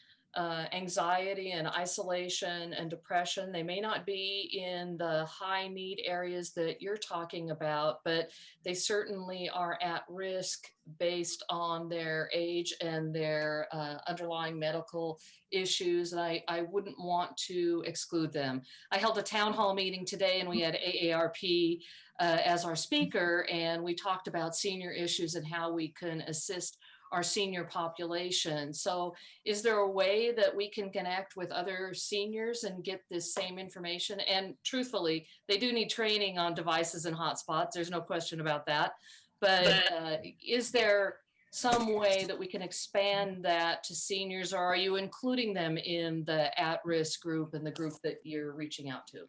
anxiety and isolation and depression? They may not be in the high need areas that you're talking about, but they certainly are at risk based on their age and their underlying medical issues. And I wouldn't want to exclude them. I held a town hall meeting today and we had AARP as our speaker, and we talked about senior issues and how we can assist our senior population. So is there a way that we can connect with other seniors and get this same information? And truthfully, they do need training on devices and hotspots. There's no question about that. But is there some way that we can expand that to seniors, or are you including them in the at-risk group and the group that you're reaching out to?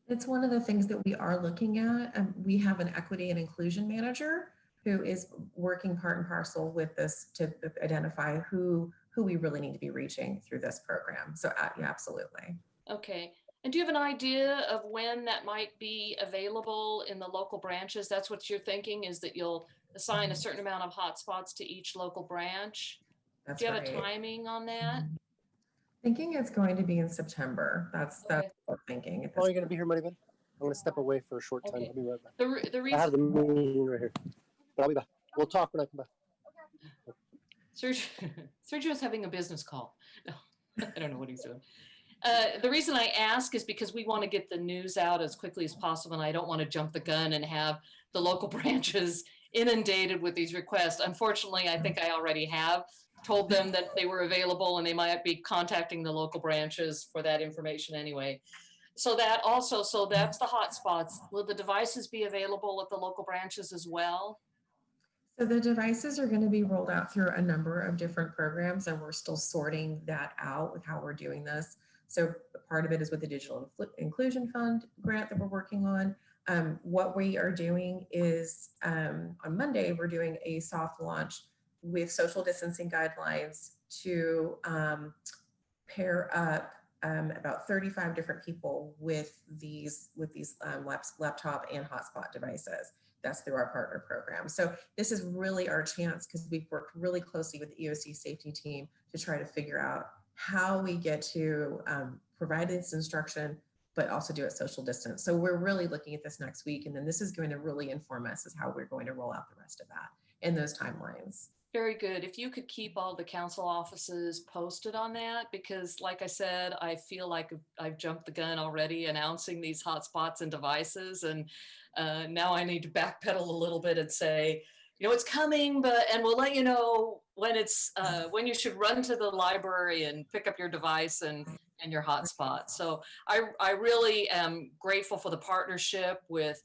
It's one of the things that we are looking at. We have an equity and inclusion manager who is working part and parcel with this to identify who we really need to be reaching through this program. So yeah, absolutely. Okay. And do you have an idea of when that might be available in the local branches? That's what you're thinking, is that you'll assign a certain amount of hotspots to each local branch? That's Do you have right. a timing on that? Thinking it's going to be in September. That's Okay. what I'm thinking. Oh, you're going to be here, Maribel? I'm going to step away for a short time. Okay. I'll be right back. The I have the reason, meeting right here, but I'll be back. We'll talk when I come back. Sergio's having a business call. No, I don't know what he's doing. The reason I ask is because we want to get the news out as quickly as possible, and I don't want to jump the gun and have the local branches inundated with these requests. Unfortunately, I think I already have told them that they were available and they might be contacting the local branches for that information anyway. So that's the hotspots. Will the devices be available at the local branches as well? So the devices are going to be rolled out through a number of different programs, and we're still sorting that out with how we're doing this. So part of it is with the Digital Inclusion Fund grant that we're working on. What we are doing is on Monday, we're doing a soft launch with social distancing guidelines to pair up about 35 different people with these laptop and hotspot devices. That's through our partner program. So this is really our chance, because we've worked really closely with the EOC safety team to try to figure out how we get to provide this instruction, but also do it social distance. So we're really looking at this next week, and then this is going to really inform us as how we're going to roll out the rest of that and those timelines. Very good. If you could keep all the council offices posted on that, because like I said, I feel like I've jumped the gun already announcing these hotspots and devices. And now I need to backpedal a little bit and say, it's coming, and we'll let you know when when you should run to the library and pick up your device and your hotspot. So I really am grateful for the partnership with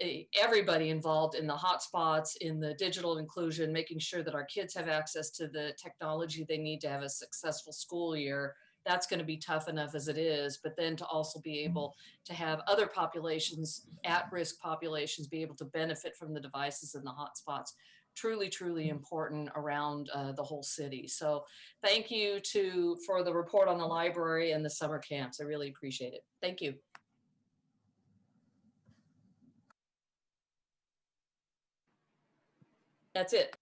everybody involved in the hotspots, in the digital inclusion, making sure that our kids have access to the technology they need to have a successful school year. That's going to be tough enough as it is, but then to also be able to have other populations, at-risk populations, be able to benefit from the devices and the hotspots, truly, truly important around the whole city. So thank you for the report on the library and the summer camps. I really appreciate it. Thank you. That's it.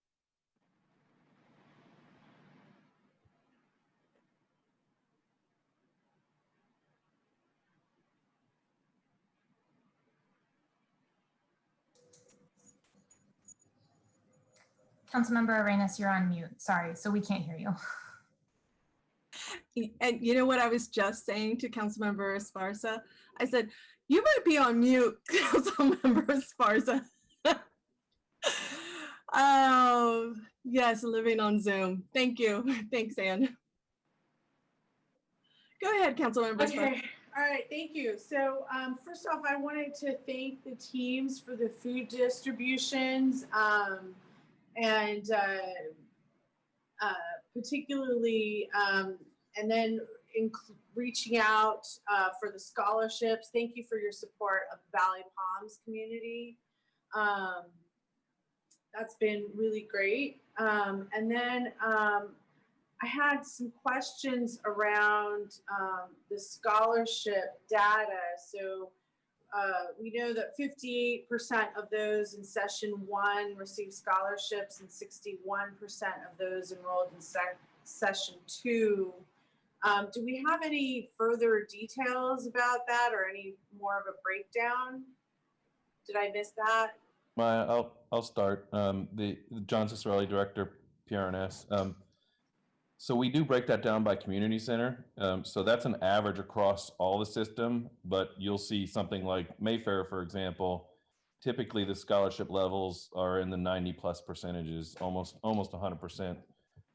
Councilmember Arenas, you're on mute. Sorry, so we can't hear you. And you know what I was just saying to Councilmember Esparza? I said, you might be on mute, Councilmember Esparza. Oh, yes, living on Zoom. Thank you. Thanks, Ann. Go ahead, Councilmember Esparza. Okay, all right, thank you. So first off, I wanted to thank the teams for the food distributions and particularly, and then reaching out for the scholarships. Thank you for your support of the Valley Palms community. That's been really great. And then I had some questions around the scholarship data. So we know that 58% of those in session 1 received scholarships and 61% of those enrolled in session 2. Do we have any further details about that or any more of a breakdown? Did I miss that? I'll start. The John Cicerelli, Director, PRNS. So we do break that down by community center. So that's an average across all the system, but you'll see something like Mayfair, for example. Typically, the scholarship levels are in the 90+%, almost 100%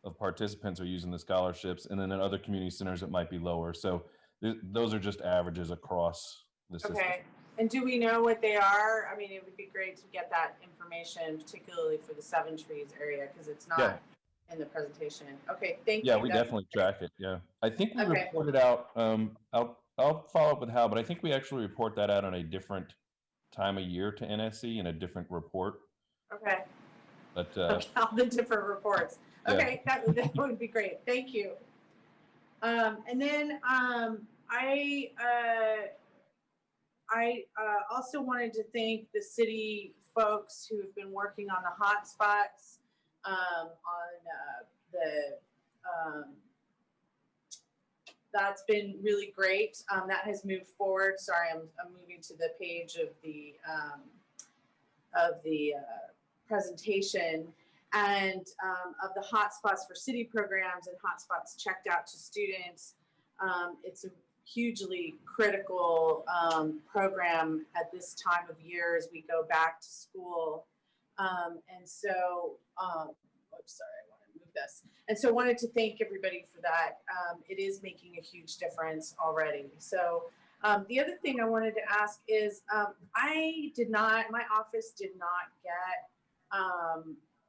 of participants are using the scholarships, and then in other community centers it might be lower. So those are just averages across the system. Okay. And do we know what they are? I mean, it would be great to get that information, particularly for the Seven Trees area, because it's not in the presentation. Okay, thank you. Yeah, we definitely track it. Yeah, I think we Okay. reported out. I'll follow up with Hal, but I think we actually report that out on a different time of year to NSC in a different report. Okay. But Okay, all the different reports. Okay, that would be great. Thank you. And then I also wanted to thank the city folks who have been working on the hotspots, that's been really great. That has moved forward. Sorry, I'm moving to the page of the presentation, and of the hotspots for city programs and hotspots checked out to students. It's a hugely critical program at this time of year as we go back to school. And so, oops, sorry, I want to move this. And so I wanted to thank everybody for that. It is making a huge difference already. So the other thing I wanted to ask is, my office did not get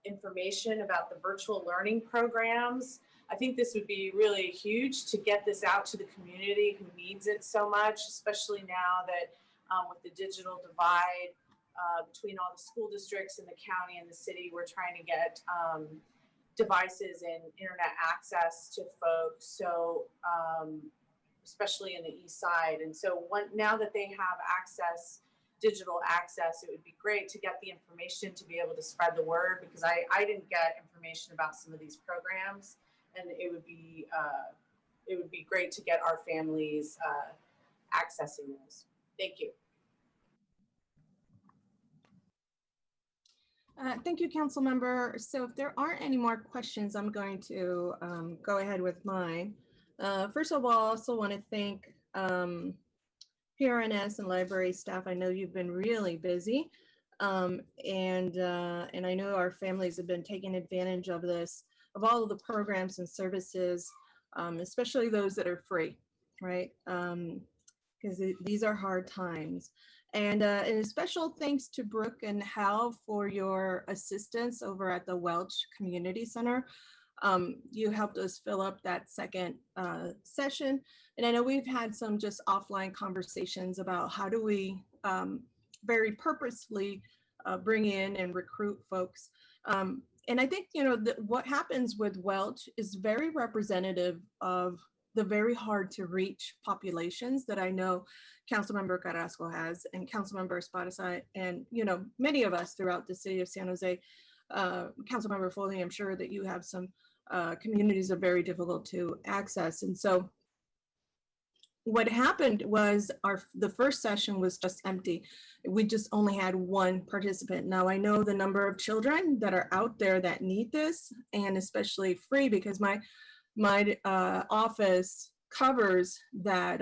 information about the virtual learning programs. I think this would be really huge to get this out to the community who needs it so much, especially now that with the digital divide between all the school districts and the county and the city, we're trying to get devices and internet access to folks. So especially in the east side. And so now that they have access, digital access, it would be great to get the information to be able to spread the word, because I didn't get information about some of these programs, and it would be great to get our families accessing those. Thank you. Thank you, Council Member. So if there aren't any more questions, I'm going to go ahead with mine. First of all, I also want to thank PRNS and library staff. I know you've been really busy, and I know our families have been taking advantage of this, of all of the programs and services, especially those that are free, right? because these are hard times. And a special thanks to Brooke and Hal for your assistance over at the Welch Community Center. You helped us fill up that second session. And I know we've had some just offline conversations about how do we very purposefully bring in and recruit folks. And I think, you know, what happens with Welch is very representative of the very hard to reach populations that I know Councilmember Carrasco has and Councilmember Esparza and, you know, many of us throughout the city of San Jose. Councilmember Foley, I'm sure that you have some communities that are very difficult to access. And so what happened was the first session was just empty. We just only had one participant. Now I know the number of children that are out there that need this, and especially free, because my office covers that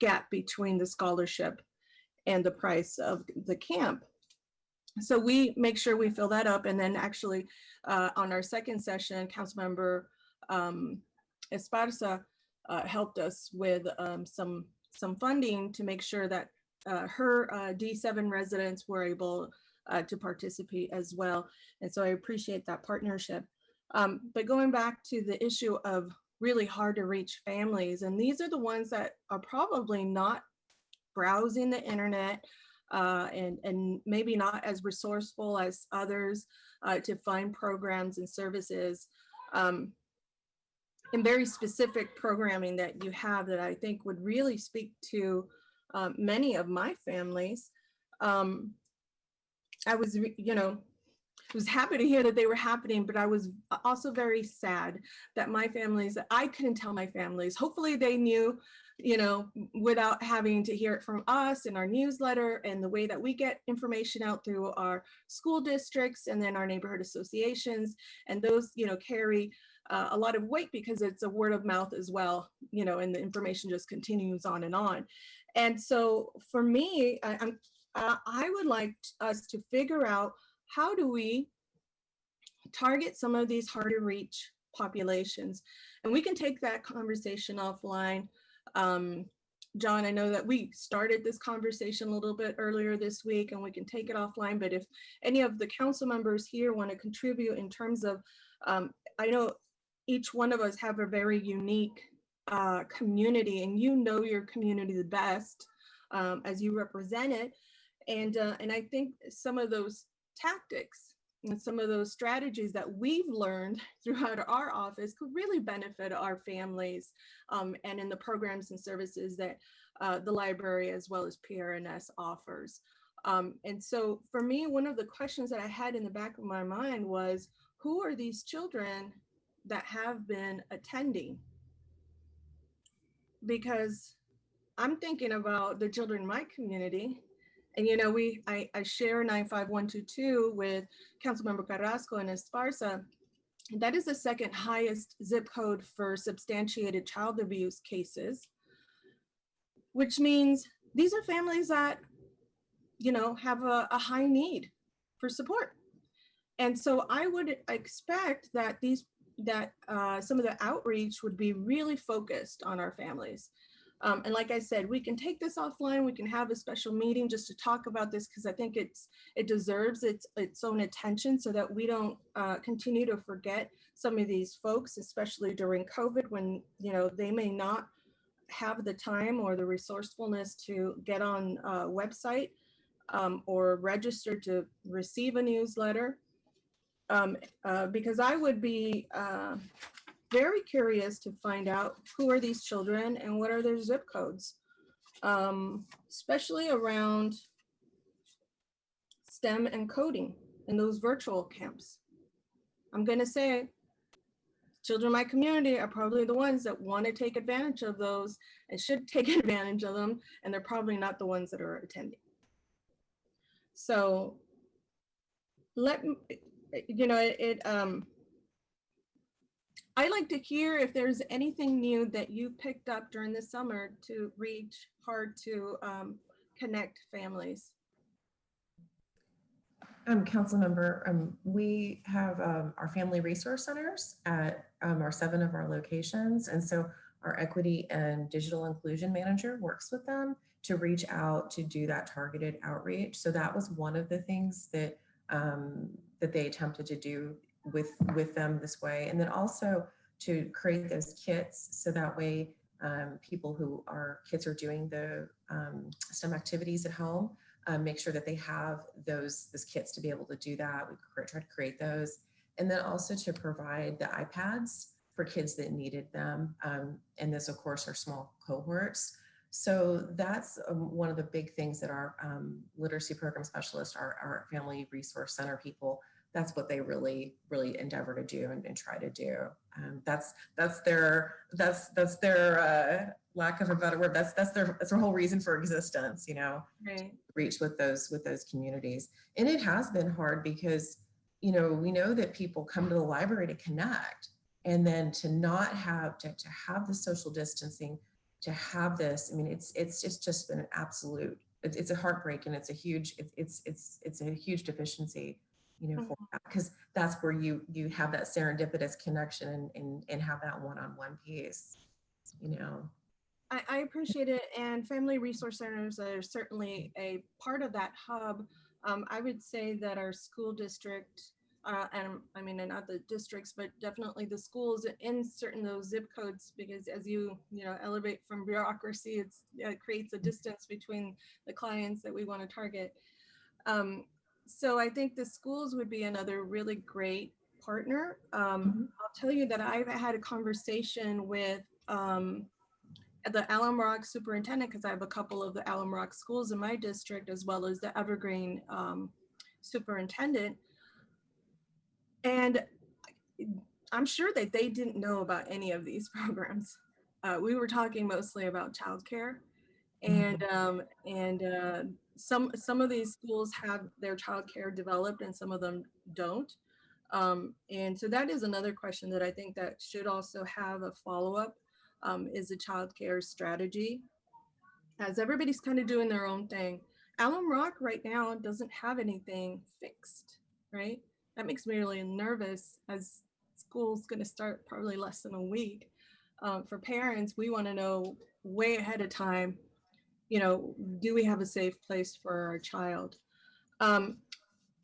gap between the scholarship and the price of the camp. So we make sure we fill that up. And then actually on our second session, Councilmember Esparza helped us with some funding to make sure that her D7 residents were able to participate as well. And so I appreciate that partnership. But going back to the issue of really hard to reach families, and these are the ones that are probably not browsing the internet and maybe not as resourceful as others to find programs and services. And very specific programming that you have that I think would really speak to many of my families. I was, you know, was happy to hear that they were happening, but I was also very sad that my families, I couldn't tell my families. Hopefully they knew, you know, without having to hear it from us in our newsletter and the way that we get information out through our school districts and then our neighborhood associations. And those, you know, carry a lot of weight because it's a word of mouth as well, you know, and the information just continues on and on. And so for me, I would like us to figure out, how do we target some of these hard to reach populations? And we can take that conversation offline. John, I know that we started this conversation a little bit earlier this week and we can take it offline, but if any of the council members here want to contribute in terms of, I know each one of us have a very unique community, and you know your community the best as you represent it. And I think some of those tactics and some of those strategies that we've learned throughout our office could really benefit our families and in the programs and services that the library as well as PRNS offers. And so for me, one of the questions that I had in the back of my mind was, who are these children that have been attending? Because I'm thinking about the children in my community. And, you know, I share 95122 with Councilmember Carrasco and Esparza. That is the second highest zip code for substantiated child abuse cases, which means these are families that, you know, have a high need for support. And so I would expect that some of the outreach would be really focused on our families. And like I said, we can take this offline. We can have a special meeting just to talk about this, because I think it deserves its own attention, so that we don't continue to forget some of these folks, especially during COVID, when, you know, they may not have the time or the resourcefulness to get on a website or register to receive a newsletter. Because I would be very curious to find out who are these children and what are their zip codes, especially around STEM and coding in those virtual camps. I'm gonna say, children in my community are probably the ones that want to take advantage of those and should take advantage of them, and they're probably not the ones that are attending. So you know, I'd like to hear if there's anything new that you picked up during the summer to reach hard to connect families. Councilmember, we have our family resource centers at 7 of our locations. And so our equity and digital inclusion manager works with them to reach out to do that targeted outreach. So that was one of the things that that they attempted to do with them this way. And then also to create those kits so that way people who are kids are doing the STEM activities at home, make sure that they have those kits to be able to do that. We try to create those. And then also to provide the iPads for kids that needed them. And this, of course, are small cohorts. So that's one of the big things that our literacy program specialists, our family resource center people, that's what they really endeavor to do and try to do. That's their lack of a better word. That's their whole reason for existence. You know, Right. reach with those communities. And it has been hard because, you know, we know that people come to the library to connect, and then to not have to have the social distancing, to have this. I mean, it's just been an absolute. It's a heartbreak, and it's a huge deficiency. You know, because that's where you have that serendipitous connection and have that one-on-one piece, you know. I appreciate it, and family resource centers are certainly a part of that hub. I would say that our school district, and I mean, not the districts, but definitely the schools in certain those zip codes, because as you know, elevate from bureaucracy, it creates a distance between the clients that we want to target. So I think the schools would be another really great partner. I'll tell you that I've had a conversation with the Alum Rock superintendent, because I have a couple of the Alum Rock schools in my district, as well as the Evergreen superintendent. And I'm sure that they didn't know about any of these programs. We were talking mostly about childcare, and some of these schools have their childcare developed, and some of them don't. And so that is another question that I think that should also have a follow-up, is a childcare strategy, as everybody's kind of doing their own thing. Alum Rock right now doesn't have anything fixed, right? That makes me really nervous, as school's going to start probably less than a week. For parents, we want to know way ahead of time, you know, do we have a safe place for our child? And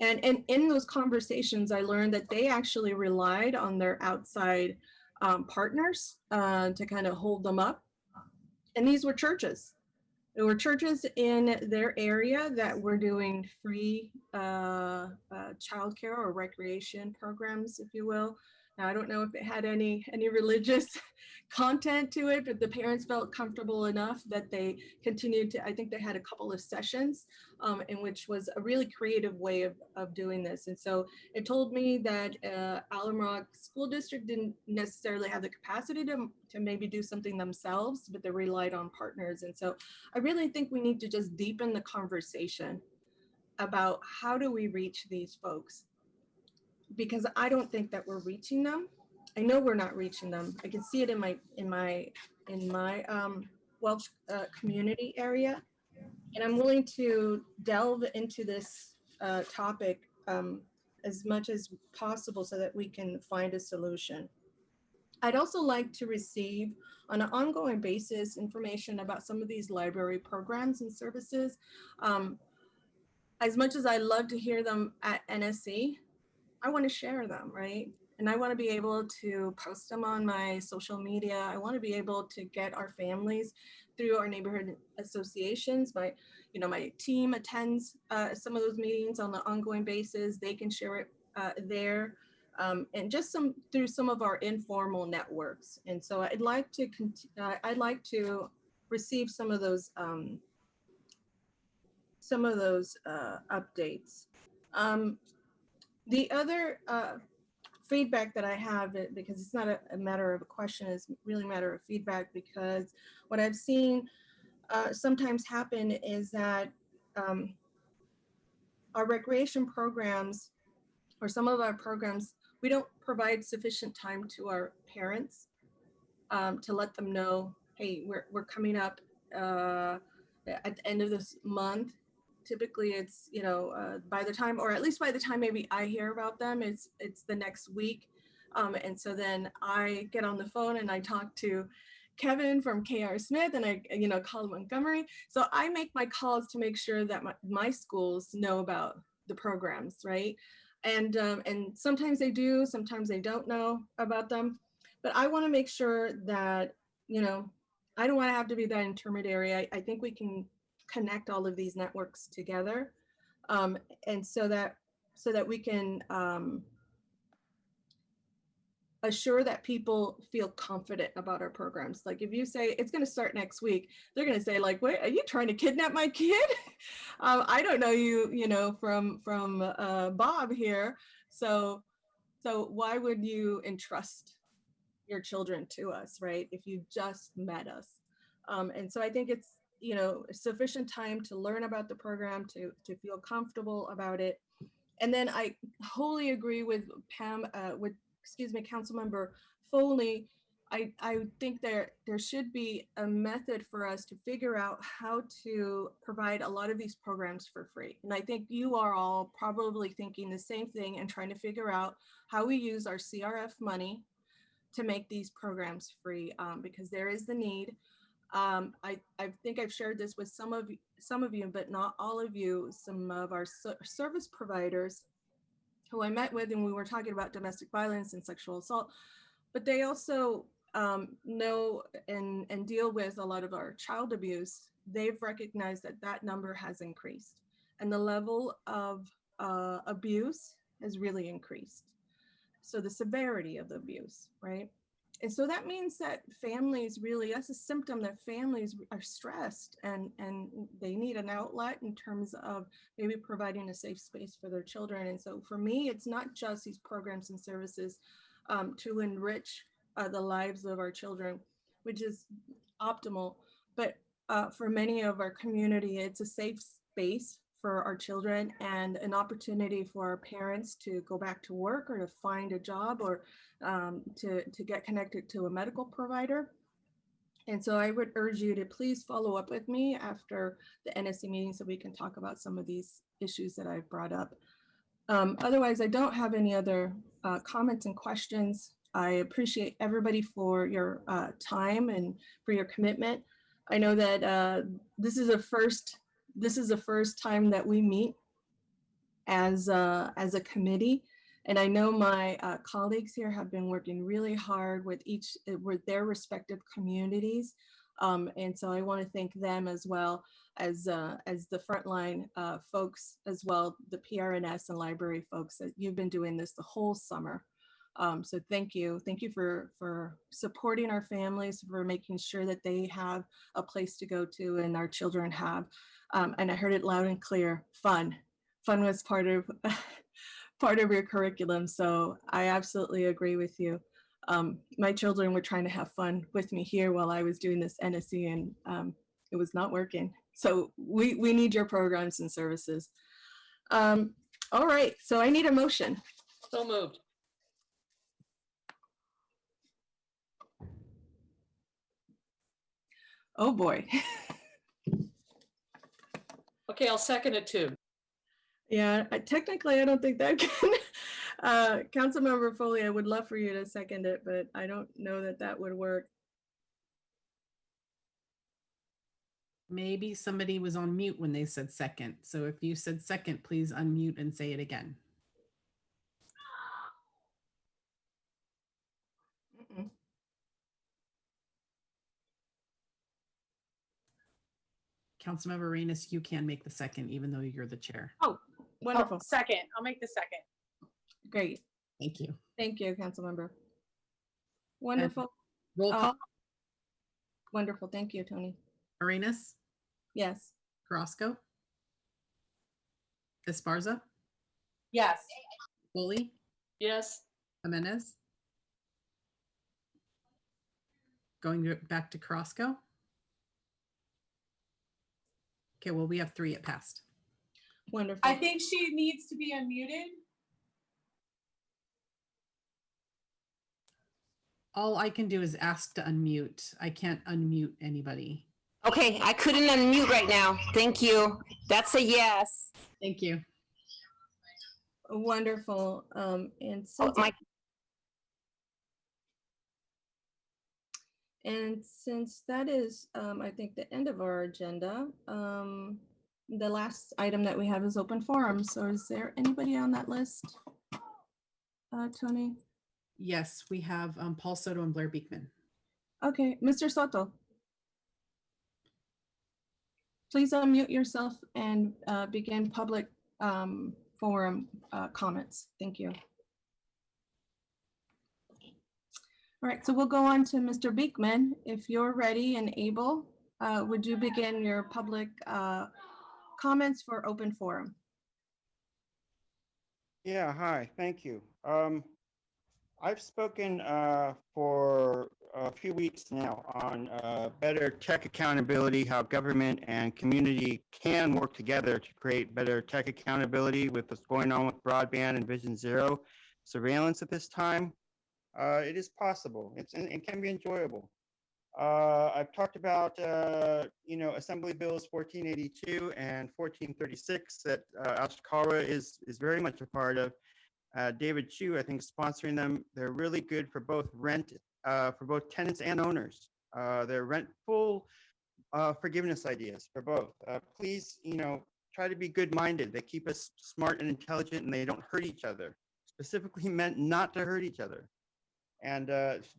in those conversations, I learned that they actually relied on their outside partners to kind of hold them up. And these were churches. There were churches in their area that were doing free childcare or recreation programs, if you will. Now, I don't know if it had any religious content to it, but the parents felt comfortable enough that they continued to. I think they had a couple of sessions in which was a really creative way of doing this. And so it told me that Alum Rock School District didn't necessarily have the capacity to maybe do something themselves, but they relied on partners. And so I really think we need to just deepen the conversation about how do we reach these folks, because I don't think that we're reaching them. I know we're not reaching them. I can see it in my Welsh community area, and I'm willing to delve into this topic as much as possible so that we can find a solution. I'd also like to receive on an ongoing basis information about some of these library programs and services. As much as I love to hear them at NSC, I want to share them, right? And I want to be able to post them on my social media. I want to be able to get our families through our neighborhood associations. My team attends some of those meetings on an ongoing basis. They can share it there, and just through some of our informal networks. And so I'd like to receive some of those updates. The other feedback that I have, because it's not a matter of a question, it's really a matter of feedback, because what I've seen sometimes happen is that our recreation programs, or some of our programs, we don't provide sufficient time to our parents to let them know, hey, we're coming up at the end of this month. Typically it's, by the time, or at least by the time maybe I hear about them, it's the next week. And so then I get on the phone and I talk to, Kevin from KR Smith, and I, call Montgomery. So I make my calls to make sure that my schools know about the programs, right? And sometimes they do, sometimes they don't know about them. But I want to make sure that, I don't want to have to be that intermediary. I think we can connect all of these networks together, and so that we can assure that people feel confident about our programs. Like if you say it's going to start next week, they're going to say like, "Wait, are you trying to kidnap my kid?" I don't know you, from Bob here. So why would you entrust your children to us, right? If you just met us. And so I think it's, sufficient time to learn about the program, to feel comfortable about it. And then I wholly agree with Councilmember Foley. I think there should be a method for us to figure out how to provide a lot of these programs for free. And I think you are all probably thinking the same thing and trying to figure out how we use our CRF money to make these programs free, because there is the need. I think I've shared this with some of you, but not all of you. Some of our service providers who I met with, and we were talking about domestic violence and sexual assault, but they also know and deal with a lot of our child abuse. They've recognized that number has increased, and the level of abuse has really increased. So the severity of the abuse, right? And so that means that families really, that's a symptom that families are stressed and they need an outlet in terms of maybe providing a safe space for their children. And so for me, it's not just these programs and services to enrich the lives of our children, which is optimal, but for many of our community, it's a safe space for our children and an opportunity for our parents to go back to work or to find a job or to get connected to a medical provider. And so I would urge you to please follow up with me after the NSC meeting so we can talk about some of these issues that I've brought up. Otherwise, I don't have any other comments and questions. I appreciate everybody for your time and for your commitment. I know that this is the first time that we meet as a committee, and I know my colleagues here have been working really hard with their respective communities, and so I want to thank them as well as the frontline folks as well, the PRNS and library folks. That you've been doing this the whole summer. So thank you for supporting our families, for making sure that they have a place to go to and our children have. And I heard it loud and clear, fun was part of your curriculum. So I absolutely agree with you. My children were trying to have fun with me here while I was doing this NSC, and it was not working. So we need your programs and services. All right, so I need a motion. So moved. Oh boy. Okay, I'll second it too. Yeah, technically I don't think that can. Councilmember Foley, I would love for you to second it, but I don't know that would work. Maybe somebody was on mute when they said second. So if you said second, please unmute and say it again. Mm-mm. Councilmember Arenas, you can make the second, even though you're the chair. Oh, wonderful. Second, I'll make the second. Great. Thank you. Thank you, Councilmember. Wonderful. Roll call. Wonderful. Thank you, Tony. Arenas, Yes. Carrasco, Esparza, Yes. Foley, Yes. Jimenez. Going back to Carrasco. Okay, well, we have 3. It passed. Wonderful. I think she needs to be unmuted. All I can do is ask to unmute. I can't unmute anybody. Okay, I couldn't unmute right now. Thank you. That's a yes. Thank you. Wonderful. And Oh, since And since that is, I think, the end of our agenda, the last item that we have is open forum. So is there anybody on that list? Tony? Yes, we have Paul Soto and Blair Beekman. Okay, Mr. Soto. Please unmute yourself and begin public forum comments. Thank you. All right, so we'll go on to Mr. Beekman. If you're ready and able, would you begin your public comments for open forum? Yeah, hi, thank you. I've spoken for a few weeks now on better tech accountability, how government and community can work together to create better tech accountability with what's going on with broadband and Vision Zero surveillance at this time. It is possible. It can be enjoyable. I've talked about, Assembly Bills 1482 and 1436 that Ashikawa is very much a part of. David Chu, I think, sponsoring them. They're really good for both for both tenants and owners. They're full forgiveness ideas for both. Please, try to be good-minded. They keep us smart and intelligent, and they don't hurt each other. Specifically meant not to hurt each other, and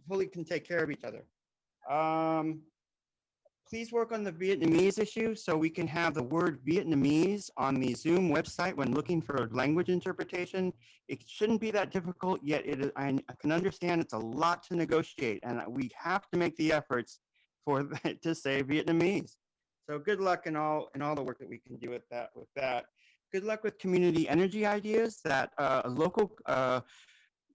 fully can take care of each other. Please work on the Vietnamese issue so we can have the word Vietnamese on the Zoom website when looking for language interpretation. It shouldn't be that difficult, yet I can understand it's a lot to negotiate, and we have to make the efforts for to say Vietnamese. So good luck in all the work that we can do with that. Good luck with community energy ideas that local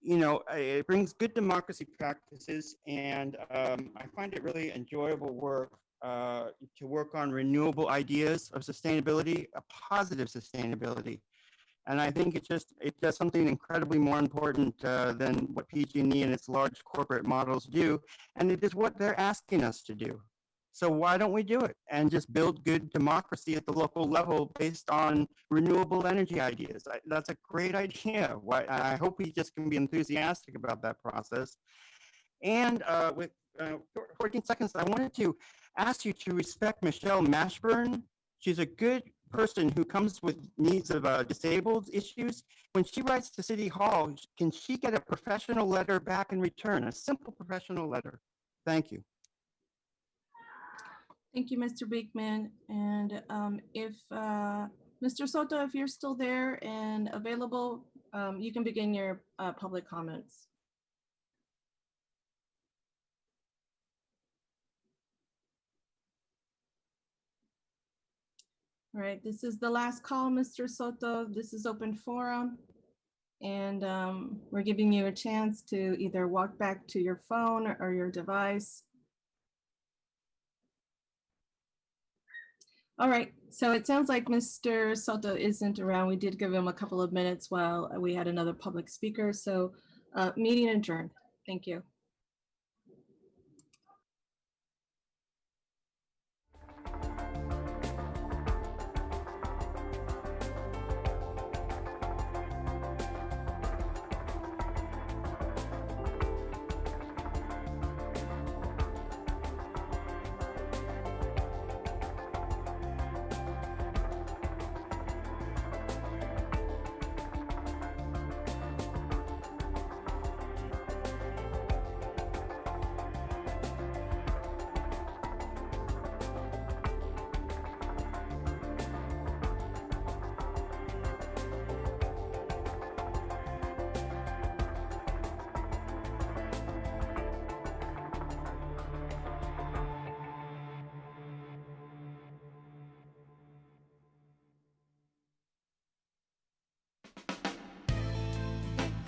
it brings good democracy practices, and I find it really enjoyable work to work on renewable ideas of sustainability, a positive sustainability. And I think it does something incredibly more important than what PG&E and its large corporate models do, and it is what they're asking us to do. So why don't we do it and just build good democracy at the local level based on renewable energy ideas? That's a great idea. I hope we just can be enthusiastic about that process. And with 14 seconds, I wanted to ask you to respect Michelle Mashburn. She's a good person who comes with needs of disabled issues. When she writes to City Hall, can she get a professional letter back in return, a simple professional letter? Thank you. Thank you, Mr. Beekman. And if Mr. Soto, if you're still there and available, you can begin your public comments. All right, this is the last call, Mr. Soto. This is open forum. And we're giving you a chance to either walk back to your phone or your device. All right, so it sounds like Mr. Soto isn't around. We did give him a couple of minutes while we had another public speaker. So meeting adjourned. Thank you.